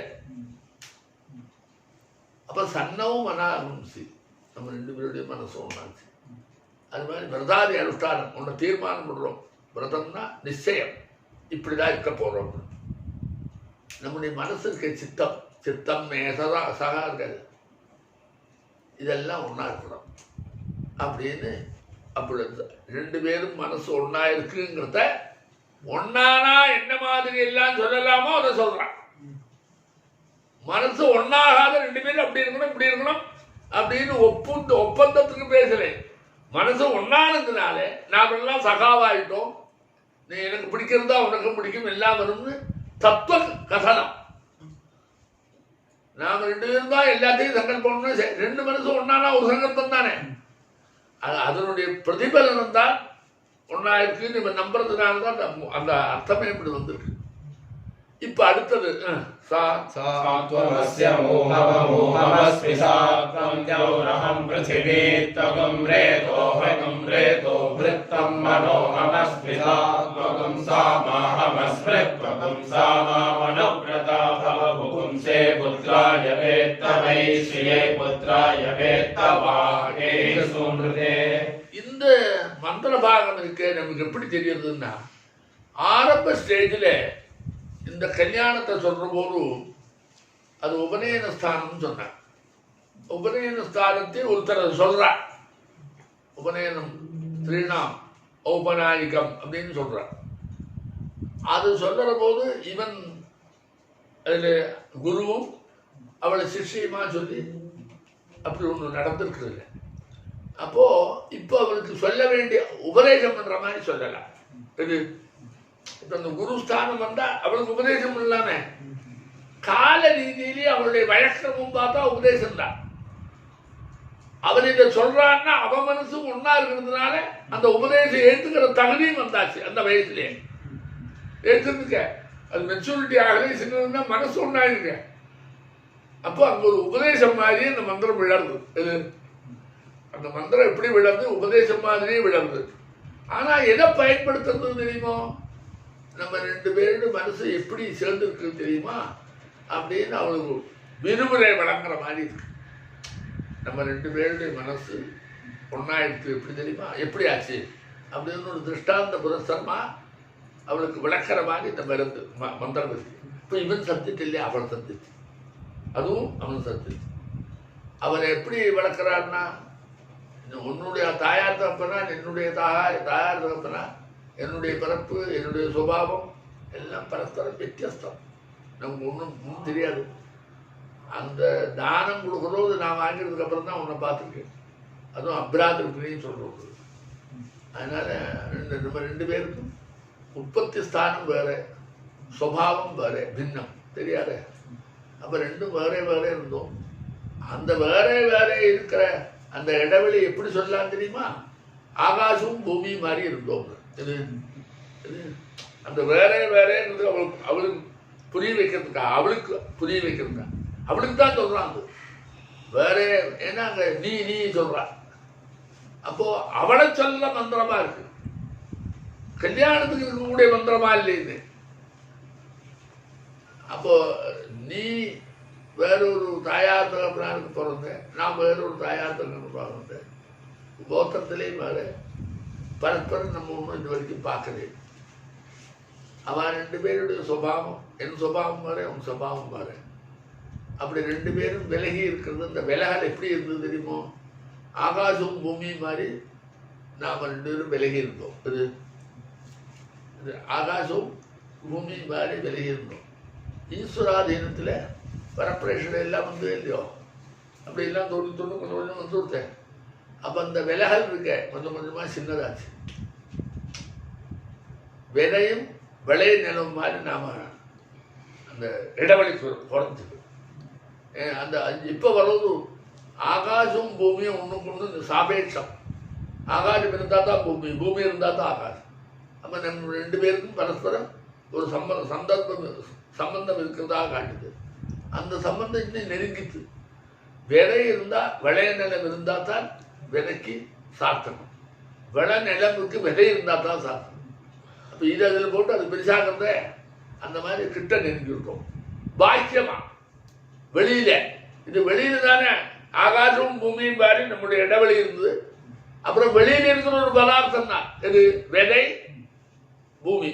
அப்போ சன்னவும் மனாகும்சி, நம்ம 2 பேருடைய மனசும் ஒன்றாச்சு. அது மாதிரி விரதாதி அனுஷ்டானம் ஒன்று தீர்மானம் பண்ணுறோம். விரதம்னா நிச்சயம், இப்படிதான் இருக்க போகிறோம். நம்முடைய மனசு இருக்க சித்தம் மேசதா சகா இருக்காது. இதெல்லாம் ஒன்றா இருக்கணும் அப்படின்னு. அப்படி 2 பேரும் மனசு ஒன்றா இருக்குங்கிறத ஒன்னானா என்ன மாதிரி எல்லாம் சொல்லலாமோ அதை சொல்றான். மனசு ஒன்னாகாத 2 பேரும் அப்படி இருக்கணும் இப்படி இருக்கணும் அப்படின்னு ஒப்பந்தத்துக்கு பேசலேன். மனசு ஒன்னானதுனால நாம் எல்லாம் சகாவாயிட்டோம். நீ எனக்கு பிடிக்கிறதா உனக்கு பிடிக்கும் எல்லாம் வரும்னு தத்துவ கதனம். நாம 2 பேரும் தான் எல்லாத்தையும் சங்கல்பம்னு 2 மனசு ஒன்னானா ஒரு சங்கல்பம் தானே. அதனுடைய பிரதிபலனம் தான் ஒன்னா இருக்கு. நம்ம நம்புறதுனால தான் அந்த அர்த்தமே இப்படி வந்திருக்கு. இப்ப அடுத்தது சாத்வமஸ்ய மோஹமஸ்மி சாத்வம் யௌரஹம் ப்ருதிவி த்வகம் ரேதோஹகம் ரேதோ வ்ருத்தம் மனோஹமஸ்மி சாத்வகம் சாமாஹமஸ்மிருத்வகம் சாமாமனுவ்ரதா பவபுகும்சே புத்ராய வேத்தவை ஸ்ரீயே புத்ராய வேத்தவாகே சுன்ருதே. இந்த மந்திர பாகம் இருக்கு. நமக்கு எப்படி தெரியுதுன்னா, ஆரம்ப ஸ்டேஜில் இந்த கல்யாணத்தை சொல்ற போது அது உபநயன ஸ்தானம் சொன்னார். உபநயன ஸ்தானத்தை ஒருத்தர் சொல்றார். உபநயனம் ஸ்ரீணாம் ஔபநாயிகம் அப்படின்னு சொல்றார். அது சொல்ற போது இவன் அதில் குருவும் அவளை சிஷ்யமா சொல்லி அப்படி ஒன்று நடந்திருக்கிறது இல்லை. அப்போ இப்போ அவளுக்கு சொல்ல வேண்டிய உபதேசம் பண்ற மாதிரி சொல்லலாம். இது இப்ப அந்த குருஸ்தானம் வந்தா அவளுக்கு உபதேசம் இல்லாம கால ரீதியிலேயே அவளுடைய வழக்கமும் பார்த்தா உபதேசம் தான். அவன் இதை சொல்றான்னா அவன் மனசு ஒன்னா இருக்கிறதுனால அந்த உபதேசம் ஏற்றுக்கிற தகுதியும் வந்தாச்சு. அந்த வயசுலேயே ஏற்றுக்க அது மெச்சூரிட்டி ஆகலே சின்னதுன்னா மனசு ஒன்னா இருக்க. அப்போ அங்க ஒரு உபதேசம் மாதிரியே அந்த மந்திரம் விழருது. இது அந்த மந்திரம் எப்படி விழருது? உபதேசம் மாதிரியே விழருது. ஆனா எதை பயன்படுத்துறது தெரியுமோ? நம்ம 2 பேருடைய மனசு எப்படி சேர்ந்துருக்கு தெரியுமா அப்படின்னு அவளுக்கு விருமுறை வழங்குற மாதிரி இருக்கு. நம்ம 2 பேருடைய மனசு ஒன்னாயிருக்கு எப்படி தெரியுமா, எப்படி ஆச்சு அப்படின்னு ஒரு திருஷ்டாந்த புரஸ்தரமா அவளுக்கு விளக்கிற மாதிரி இந்த மருந்து மந்திரம் இருக்கு. இப்போ இவன் சத்திட்டு இல்லையா, அவள் சத்திச்சு, அதுவும் அவன் சத்திச்சு. அவரை எப்படி விளக்குறான்னா, உன்னுடைய தாயார் தகப்பனா, என்னுடைய தாயார் தகப்பனா, என்னுடைய பிறப்பு என்னுடைய சுபாவம் எல்லாம் பரஸ்பரம் வித்தியாசம். நமக்கு ஒன்றும் தெரியாது. அந்த தானம் கொடுக்குறோது நான் வாங்கிறதுக்கு அப்புறம் தான் உன்னை பார்த்துருக்கேன். அதுவும் அப்ராதிருக்குன்னு சொல்கிறது. அதனால நம்ம 2 பேருக்கும் உற்பத்தி ஸ்தானம் வேற, சுபாவம் வேற, பின்னம் தெரியாத. அப்போ 2 வேற வேற இருந்தோம். அந்த வேற வேற இருக்கிற அந்த இடைவெளி எப்படி சொல்லலாம் தெரியுமா? ஆகாசமும் பூமி மாதிரி இருந்தோம். இது இது அந்த வேற வேறன்றது அவளுக்கு புரிய வைக்கிறதுக்கா, அவளுக்கு புரிய வைக்கிறதுக்கா, அவளுக்கு தான் சொல்றான். அது வேற ஏன்னா அங்க நீ நீ சொல்றா. அப்போ அவளை சொல்ல மந்திரமா இருக்கு, கல்யாணத்துக்கு இருக்கக்கூடிய மந்திரமா இல்லை இது. அப்போ நீ வேறொரு தாயார் தகப்பனாருக்கு பிறந்த, நான் வேறொரு தாயார் தகப்பனுக்கு பிறந்தேன். கோத்திரத்திலேயும் வேற பரஸ்பரம் நம்ம ஒன்றும் இது வரைக்கும் பார்க்கல. அவன் 2 பேருடைய சுபாவம், என் சுபாவம் வேற, உன் சுபாவம் வேற. அப்படி 2 பேரும் விலகி இருக்கிறது. அந்த விலகல் எப்படி இருந்தது தெரியுமோ? ஆகாசம் பூமி மாதிரி நாம் 2 பேரும் விலகி இருந்தோம். இது ஆகாசம் பூமி மாதிரி விலகி இருந்தோம். ஈஸ்வராதீனத்தில் பரப்பிரேஷன் எல்லாம் வந்து இல்லையோ, அப்படி எல்லாம் கொஞ்சம் கொஞ்சம் வந்து கொடுத்தேன். அப்போ அந்த விலகல் இருக்க கொஞ்சம் கொஞ்சமாக சின்னதாச்சு. விதையும் விளைய நிலம் மாதிரி நாம் அந்த இடைவெளி குறைஞ்சிது. அந்த இப்போ வர்றது ஆகாசம் பூமியும் ஒன்றுக்கு ஒன்று சாபேட்சம். ஆகாசம் இருந்தால் தான் பூமி, பூமி இருந்தால் தான் ஆகாசம். அப்போ நம்ம 2 பேருக்கும் பரஸ்பரம் ஒரு சம்பந்தம் இருக்கிறதாக காட்டுது. அந்த சம்பந்தம் இன்னும் நெருங்கிட்டு. விதை இருந்தால் விளைய நிலம் இருந்தால் தான் விதைக்கு சாத்தணும், விளை நிலமுக்கு விதை இருந்தால் தான் சாத்தணும். அப்போ இது அதில் போட்டு அது பெருசாகிறத அந்த மாதிரி கிட்ட நெருங்கி விட்டோம். பாக்கியமா வெளியில, இது வெளியில தானே ஆகாசமும் பூமியும் பாரு நம்முடைய இடைவெளி இருந்தது. அப்புறம் வெளியில இருக்கிற ஒரு பதார்த்தம் தான் இது விதை பூமி.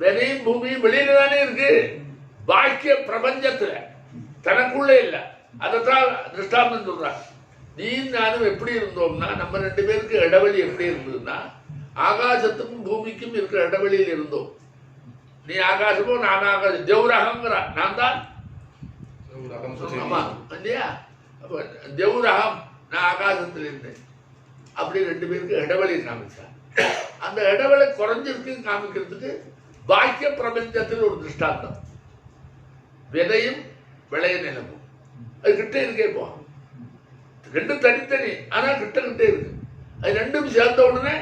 விதையும் பூமியும் வெளியில தானே இருக்கு, பாக்கிய பிரபஞ்சத்துல, தனக்குள்ள இல்லை. அதைத்தான் திருஷ்டாந்தம் சொல்றாங்க. நீ நானும் எப்படி இருந்தோம்னா, நம்ம 2 பேருக்கு இடைவெளி எப்படி இருந்ததுன்னா, ஆகாசத்துக்கும் பூமிக்கும் இருக்கிற இடைவெளியில் இருந்தோம். நீ ஆகாசமோ நான் ஆகாசம், தேவரகம்ங்கிற நான் தான். ஆமா இல்லையா? அப்போ தேவரகம், நான் ஆகாசத்தில் இருந்தேன். அப்படி 2 பேருக்கு இடைவெளி காமிச்சா. அந்த இடைவெளி குறைஞ்சிருக்குன்னு காமிக்கிறதுக்கு பாக்கிய பிரபஞ்சத்தில் ஒரு திருஷ்டாந்தம். விதையும் விளைய நிலமும் அது கிட்ட இருக்கே போ. 2 தனித்தனி, ஆனால் கிட்ட கிட்டே இருக்கு. அது 2ம் சேர்ந்த உடனே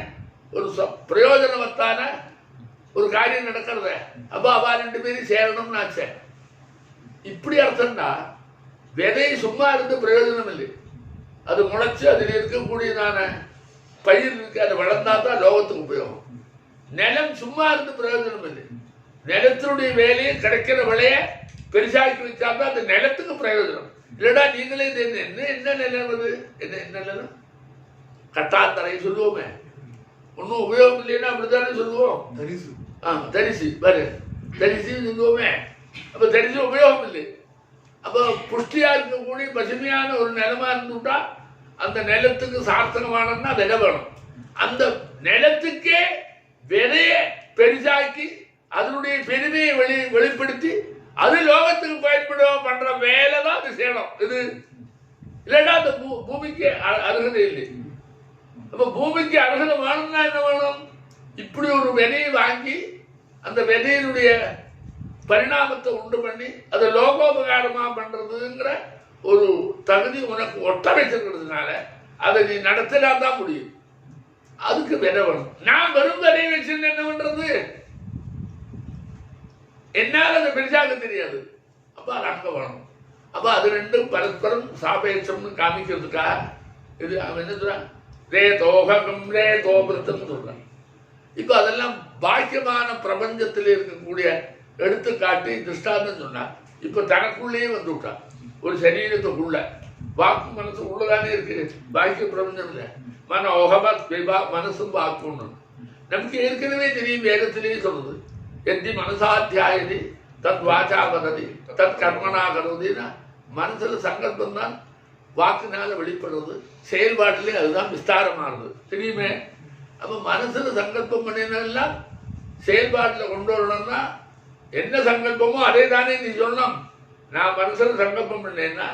ஒரு பிரயோஜனவத்தான ஒரு காரியம் நடக்கிறத. அப்போ அவ 2 பேரும் சேரணும்னு ஆச்சே. இப்படி அர்த்தம்னா விதை சும்மா இருந்து பிரயோஜனம் இல்லை. அது முளைச்சு அதில் இருக்கக்கூடியதான பயிர் இருக்கு, அது வளர்ந்தா தான் லோகத்துக்கு உபயோகம். நிலம் சும்மா இருந்து பிரயோஜனம் இல்லை. நிலத்தினுடைய வேலையை கிடைக்கிற விலையை பெருசாக்கி வச்சா தான் அந்த நிலத்துக்கு பிரயோஜனம். இல்லைடா நீங்களே இது என்ன நிலம், அது என்ன நிலம்? கட்டாந்தரை சொல்லுவோமே, ஒன்றும் உபயோகம் இல்லைன்னா அப்படித்தானே சொல்லுவோம். தரிசு பாரு, தரிசு சொல்லுவோமே. அப்போ தரிசு உபயோகம் இல்லை. அப்போ புஷ்டியா இருக்கக்கூடிய பசுமையான ஒரு நிலமா இருந்துட்டா அந்த நிலத்துக்கு சார்த்தகமானன்னா விதை வேணும். அந்த நிலத்துக்கே விதையை பெரிசாக்கி அதனுடைய பெருமையை வெளிப்படுத்தி அது லோகத்துக்கு பயன்படுவோம் பண்ற வேலை தான் அது செய்யணும். இது இல்லைன்னா அந்த பூமிக்கு அருகதை இல்லை. அப்ப பூமிக்கு அருகதை வேணும்னா என்ன வேணும்? இப்படி ஒரு விதையை வாங்கி அந்த விதையினுடைய பரிணாமத்தை உண்டு பண்ணி அதை லோகோபகாரமா பண்றதுங்கிற ஒரு தகுதி உனக்கு ஒட்ட வச்சிருக்கிறதுனால அதை நீ நடத்தலாம் தான் முடியும். அதுக்கு விதை வேணும். நான் வெறும் விதையை வச்சிருந்து என்ன பண்றது? என்னால் அதை பெருசாக தெரியாது. அப்ப அது அங்க வேணும். அப்ப அது 2ம் பரஸ்பரம் சாபேட்சம்னு காமிக்கிறதுக்காக இது அவன் என்ன சொல்றான்? ரே தோகம் ரே தோபிரத்தம் சொல்றான். இப்ப அதெல்லாம் பாக்கியமான பிரபஞ்சத்தில் இருக்கக்கூடிய எடுத்துக்காட்டி திருஷ்டாந்தம் சொன்னான். இப்ப தனக்குள்ளேயே வந்து விட்டான். ஒரு சரீரத்துக்குள்ள வாக்கு மனசு உள்ளதானே இருக்கு, பாக்கிய பிரபஞ்சம் இல்லை. மனசும் வாக்குன்னு நமக்கு ஏற்கனவே தெரியும். வேதத்திலேயே சொல்றது, எத்தி மனசாத்தியாயதி தத் வாச்சா வததி தத் கர்மனா கருதினா. மனசுல சங்கல்பம் தான் வாக்குனால வெளிப்படுறது, செயல்பாட்டிலே அதுதான் விஸ்தாரமானது தெரியுமே. அப்ப மனசுல சங்கல்பம் பண்ணினெல்லாம் செயல்பாட்டில் கொண்டு வரணும்னா என்ன சங்கல்பமோ அதே தானே நீ சொல்லணும். நான் மனசுல சங்கல்பம் பண்ணேன்னா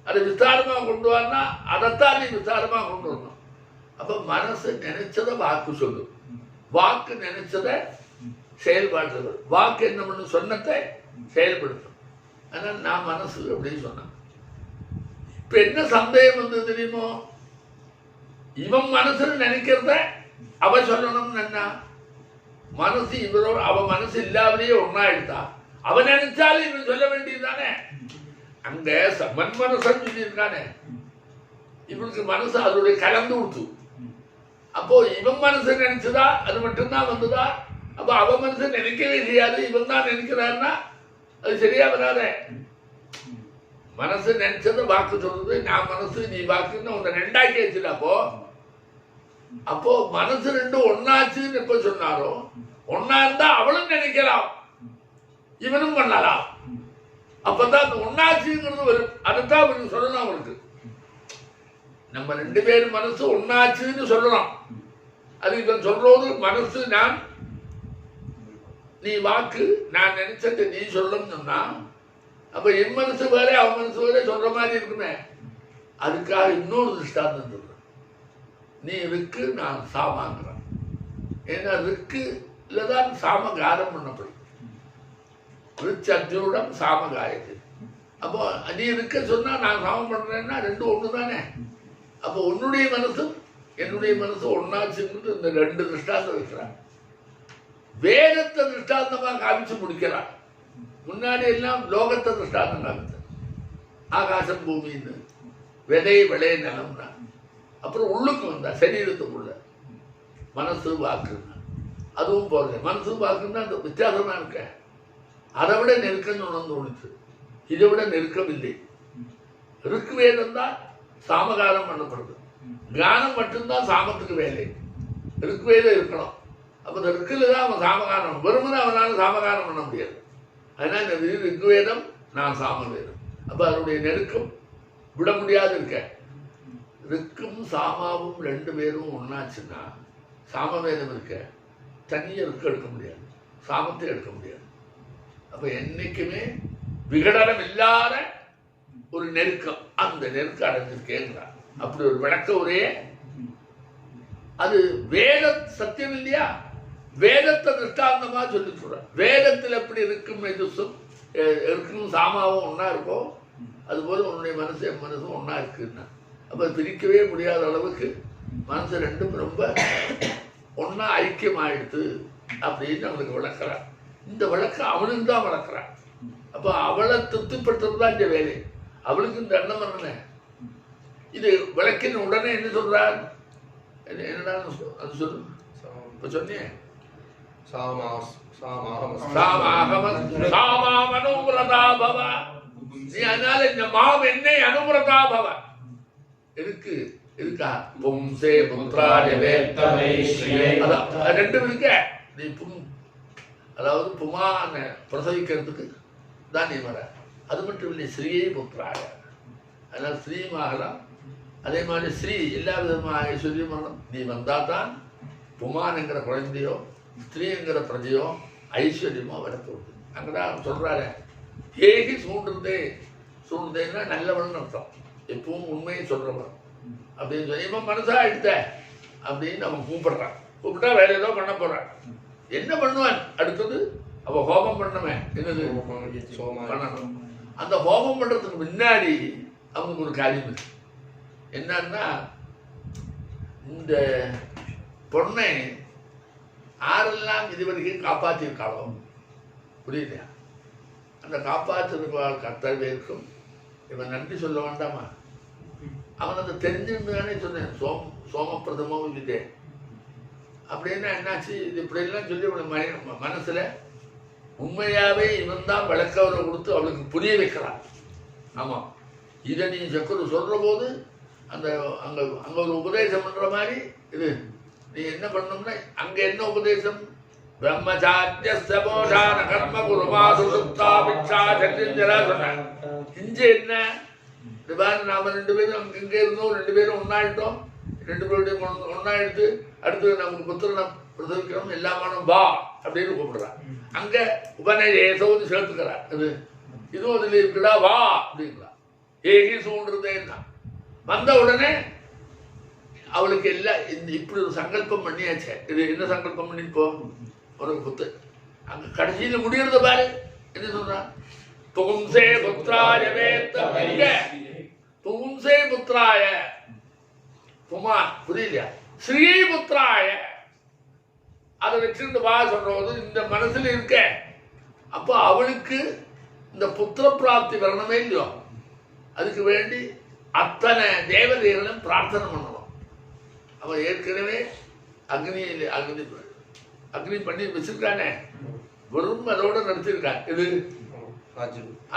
அதை விஸ்தாரமாக கொண்டு வரனா அதைத்தான் நீ விஸ்தாரமாக கொண்டு வரணும். அப்ப மனசு நினைச்சதை வாக்கு சொல்லு, வாக்கு நினைச்சதை செயல்பாடு. வாக்கு என்ன பண்ணு? சொன்னதை செயல்படுத்தும். ஆனால் நான் மனசு அப்படின்னு சொன்னேன். இப்ப என்ன சந்தேகம் வந்து தெரியுமோ, இவன் மனசுல நினைக்கிறத அவ சொல்லணும்னு என்ன, மனசு இவரோட அவ மனசு இல்லாமலேயே ஒன்னா எடுத்தா அவன் நினைச்சாலும் இவன் சொல்ல வேண்டியதுதானே. அங்க மன்மனசன் சொல்லியிருக்கானே, இவனுக்கு மனசு அதோடைய கலந்து விட்டு. அப்போ இவன் மனசு நினைச்சதா அது மட்டும்தான் வந்ததா? அப்ப அவ மனசு நினைக்கவே செய்யாது, இவன் தான் நினைக்கிறான்னா அது சரியா வராத. மனசு நினைச்சது வாக்கு சொல்றது, நான் மனசு நீ வாக்குன்னு உன்னை ரெண்டாக்கி வச்சுல. அப்போ மனசு ரெண்டும் ஒன்னாச்சுன்னு எப்ப சொன்னாரோ, ஒன்னா இருந்தா அவளும் நினைக்கலாம் இவனும் பண்ணலாம். அப்பதான் அந்த ஒன்னாச்சுங்கிறது வரும். அதுதான் அவனுக்கு சொல்லணும். அவனுக்கு நம்ம ரெண்டு பேரும் மனசு ஒன்னாச்சுன்னு சொல்லணும். அது இவன் சொல்றது மனசு நான், நீ வாக்கு, நான் நினைச்சது நீ சொல்லணும்னு சொன்னா, அப்ப என் மனசு வேற அவன் மனசு வேற சொல்ற மாதிரி இருக்குமே. அதுக்காக இன்னொரு திருஷ்டாந்தம் சொல்றேன். நீ ரிக்கு, நான் சாமாங்கிறான். ஏன்னா ரிக்குல தான் சாமகாரம் பண்ணப்படும். ரிச்சர்ஜுடம் சாமகாயத்து. அப்போ நீ இருக்க சொன்னா நான் சாமம் பண்றேன்னா ரெண்டும் ஒண்ணு தானே. அப்போ உன்னுடைய மனசும் என்னுடைய மனசு ஒன்னாச்சுன்னு இந்த ரெண்டு திருஷ்டாந்தம் வைக்கிறான். வேதத்தை திருஷ்டாந்தமா காமிச்சு முடிக்கிறான். முன்னாடி எல்லாம் லோகத்தை திருஷ்டாந்தம் காமிச்சு, ஆகாசம் பூமின்னு, விதை விளைய நிலம்னா. அப்புறம் உள்ளுக்கு வந்தா சரீரத்துக்குள்ள மனசு வாக்குன்னா, அதுவும் போறது. மனசு வாக்குன்னா அந்த வித்தியாசமா இருக்க, அதை விட நெருக்கம் உணர்ந்து தோணுச்சு, இதை விட நெருக்கம் இல்லை. ருக்கு வேதம் தான் சாமகாரம் பண்ணப்படுது, கானம் மட்டும்தான் சாமத்துக்கு வேலை. ருக்கு வேதம் இருக்கணும். அப்ப இந்த ருக்குல தான் அவன் சாமகாரம், வெறுமனே அவனால சாமகாரம் பண்ண முடியாது. அதனால இந்த ருக்கு வேதம், நான் சாம வேதம். அப்ப அதனுடைய நெருக்கம் விட முடியாது இருக்க. ருக்கும் சாமாவும் ரெண்டு பேரும் ஒன்னாச்சுன்னா சாமவேதம் இருக்க, தனியா ருக்கு எடுக்க முடியாது, சாமத்தை எடுக்க முடியாது. அப்ப என்னைக்குமே விகடனம் இல்லாத ஒரு நெருக்கம், அந்த நெருக்கம் அடைஞ்சிருக்கேங்கிறார். அப்படி ஒரு விளக்க ஒரே அது வேத சத்தியம் இல்லையா. வேதத்தை திருஷ்டாந்தமா சொல்லி சொல்ற. வேதத்தில் எப்படி இருக்கும் எதுசும் இருக்கும் சாமாவும் ஒன்னா இருக்கும், அது போல உன்னுடைய மனசு என் மனசும் ஒன்னா இருக்குன்னா, அப்ப பிரிக்கவே முடியாத அளவுக்கு மனசு ரெண்டும் ரொம்ப ஒன்னா ஐக்கியம் ஆயிடுத்து அப்படின்னு அவனுக்கு விளக்குறான். இந்த விளக்கம் அவனுக்கு தான் வளர்க்குறான். அப்ப அவளை திருப்திப்படுத்துறது தான் இந்த வேலை. அவளுக்கு இந்த எண்ணம் பண்ணனே. இது விளக்கின் உடனே என்ன சொல்றார், என்னடா அது சொல்லு. இப்ப சொன்னேன் நீ, அதனால இந்த மாம் என்னை அனுபிரதா பவ இருக்கு இருக்கா. பும்சே புத்ராய வேத்தமை ஸ்ரீயே, அதான் ரெண்டும் இருக்க. நீ அதாவது புமான பிரசவிக்கிறதுக்கு தான் நீ வர. அது மட்டும் இல்லை, ஸ்ரீயை புத்திராய, அதனால ஸ்ரீமாகலாம். அதே மாதிரி ஸ்ரீ எல்லா விதமான ஐஸ்வர்யம் வரணும். நீ வந்தா தான் புமான்ங்கிற குழந்தையோ ஸ்திரீங்கிற பிரஜையோ ஐஸ்வர்யமோ வரப்போகுது. அங்கதான் சொல்றாரு, ஏகி சூண்டுறதே. சூண்டுறதுன்னா நல்லவன் அர்த்தம், எப்பவும் உண்மையை சொல்றவன் அப்படின்னு சொல்லி இவன் மனசா எடுத்த அப்படின்னு அவன் கூப்பிடுறான். கூப்பிட்டா வேற ஏதோ பண்ண போறான். என்ன பண்ணுவான் அடுத்தது? அவ ஹோமம் பண்ணமே, என்னது பண்ணணும். அந்த ஹோமம் பண்றதுக்கு முன்னாடி அவனுக்கு ஒரு காரியம் இருக்கு. என்னன்னா, இந்த பொண்ணை யாரெல்லாம் இதுவரைக்கும் காப்பாற்றிருக்காளோ, புரியுதா, அந்த காப்பாற்றிருக்காள் கர்த்தர்வேற்கும் இவன் நன்றி சொல்ல வேண்டாமா? அவன் அதை தெரிஞ்சுன்னு சொன்னேன். சோமப்பிரதமோ விதே அப்படின்னா என்னாச்சு, இது இப்படியெல்லாம் சொல்லி அவளுக்கு மனசுல உண்மையாவே இவன் தான் விளக்கவரை கொடுத்து அவளுக்கு புரிய வைக்கிறான். ஆமா, இதை நீ சக்கரு சொல்ற போது அந்த அங்க அங்க ஒரு உபதேசம் பண்ற மாதிரி இது நீ என்ன பண்ணணும்னா, அங்க என்ன உபதேசம்? பிரம்மச்சாரிய போஷான கர்ம குருமாசு சுப்தா பிக்ஷா சத்தியஞ்சரா சொன்ன. இங்க என்ன, நாம ரெண்டு பேரும் அங்க இங்கே இருந்தோம், ரெண்டு பேரும் ஒன்னாயிட்டோம், ரெண்டு பேருடைய ஒன்னா எடுத்து அடுத்து நமக்கு புத்திரனை பிரசவிக்கணும், எல்லாமானும் வா அப்படின்னு கூப்பிடுறான். அங்க உபநேசோன்னு சேர்த்துக்கிறான். அது இதுவும் அதுல இருக்குடா, வா அப்படிங்களா. ஏகி சூண்டுறதேன்னா வந்த உடனே அவளுக்கு எல்லாம் இப்படி ஒரு சங்கல்பம் பண்ணியாச்சு. இது என்ன சங்கல்பம் பண்ணிப்போ உனக்கு புத்து அங்க கடைசியில முடியறத பாரு. என்ன சொல்றான்? புகும்சே புத்திராய வேத்தமைங்க. புகும்ச புத்திராய புமான் புரியலையா ஸ்ரீபுத்திராய அதை வச்சிருந்து வா சொல்றது இந்த மனசுல இருக்க. அப்போ அவளுக்கு இந்த புத்திர பிராப்தி வரணுமே இல்லையோ, அதுக்கு வேண்டி அத்தனை தேவதைகளும் பிரார்த்தனை பண்ணணும். அவன் ஏற்கனவே அக்னி பண்ணி வச்சிருக்கானே, வெறும் அதோட நிறுத்திருக்கான். இது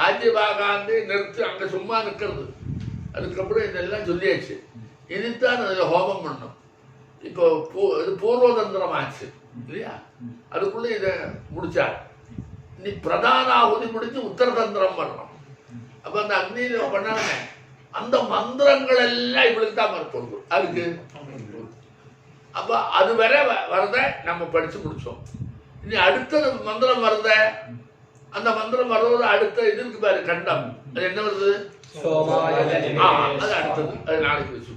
ஆஜ்யபாகாந்து நிறுத்தி அங்க சும்மா நிற்கிறது. அதுக்கப்புறம் இதெல்லாம் சொல்லியாச்சு. இனித்தான் அதில் ஹோமம் பண்ணும். இப்போ இது பூர்வதந்திரம் ஆச்சு இல்லையா, அதுக்குள்ள இதை முடிச்சார். நீ பிரதானாகுதி முடிச்சு உத்தரதந்திரம் பண்ணணும். அப்ப அந்த அக்னியில பண்ணாங்க அந்த மந்திரங்கள் எல்லாம் இவளுக்கு தான் மறுப்பது அதுக்கு. அப்ப அது வர வரத நம்ம படிச்சு முடிச்சோம். இனி அடுத்த மந்திரம் வருத, அந்த மந்திரம் வர்றது அடுத்த இது இருக்கு பாரு கண்டம், அது என்ன வருது? அது அடுத்தது, அது நாளைக்கு வச்சு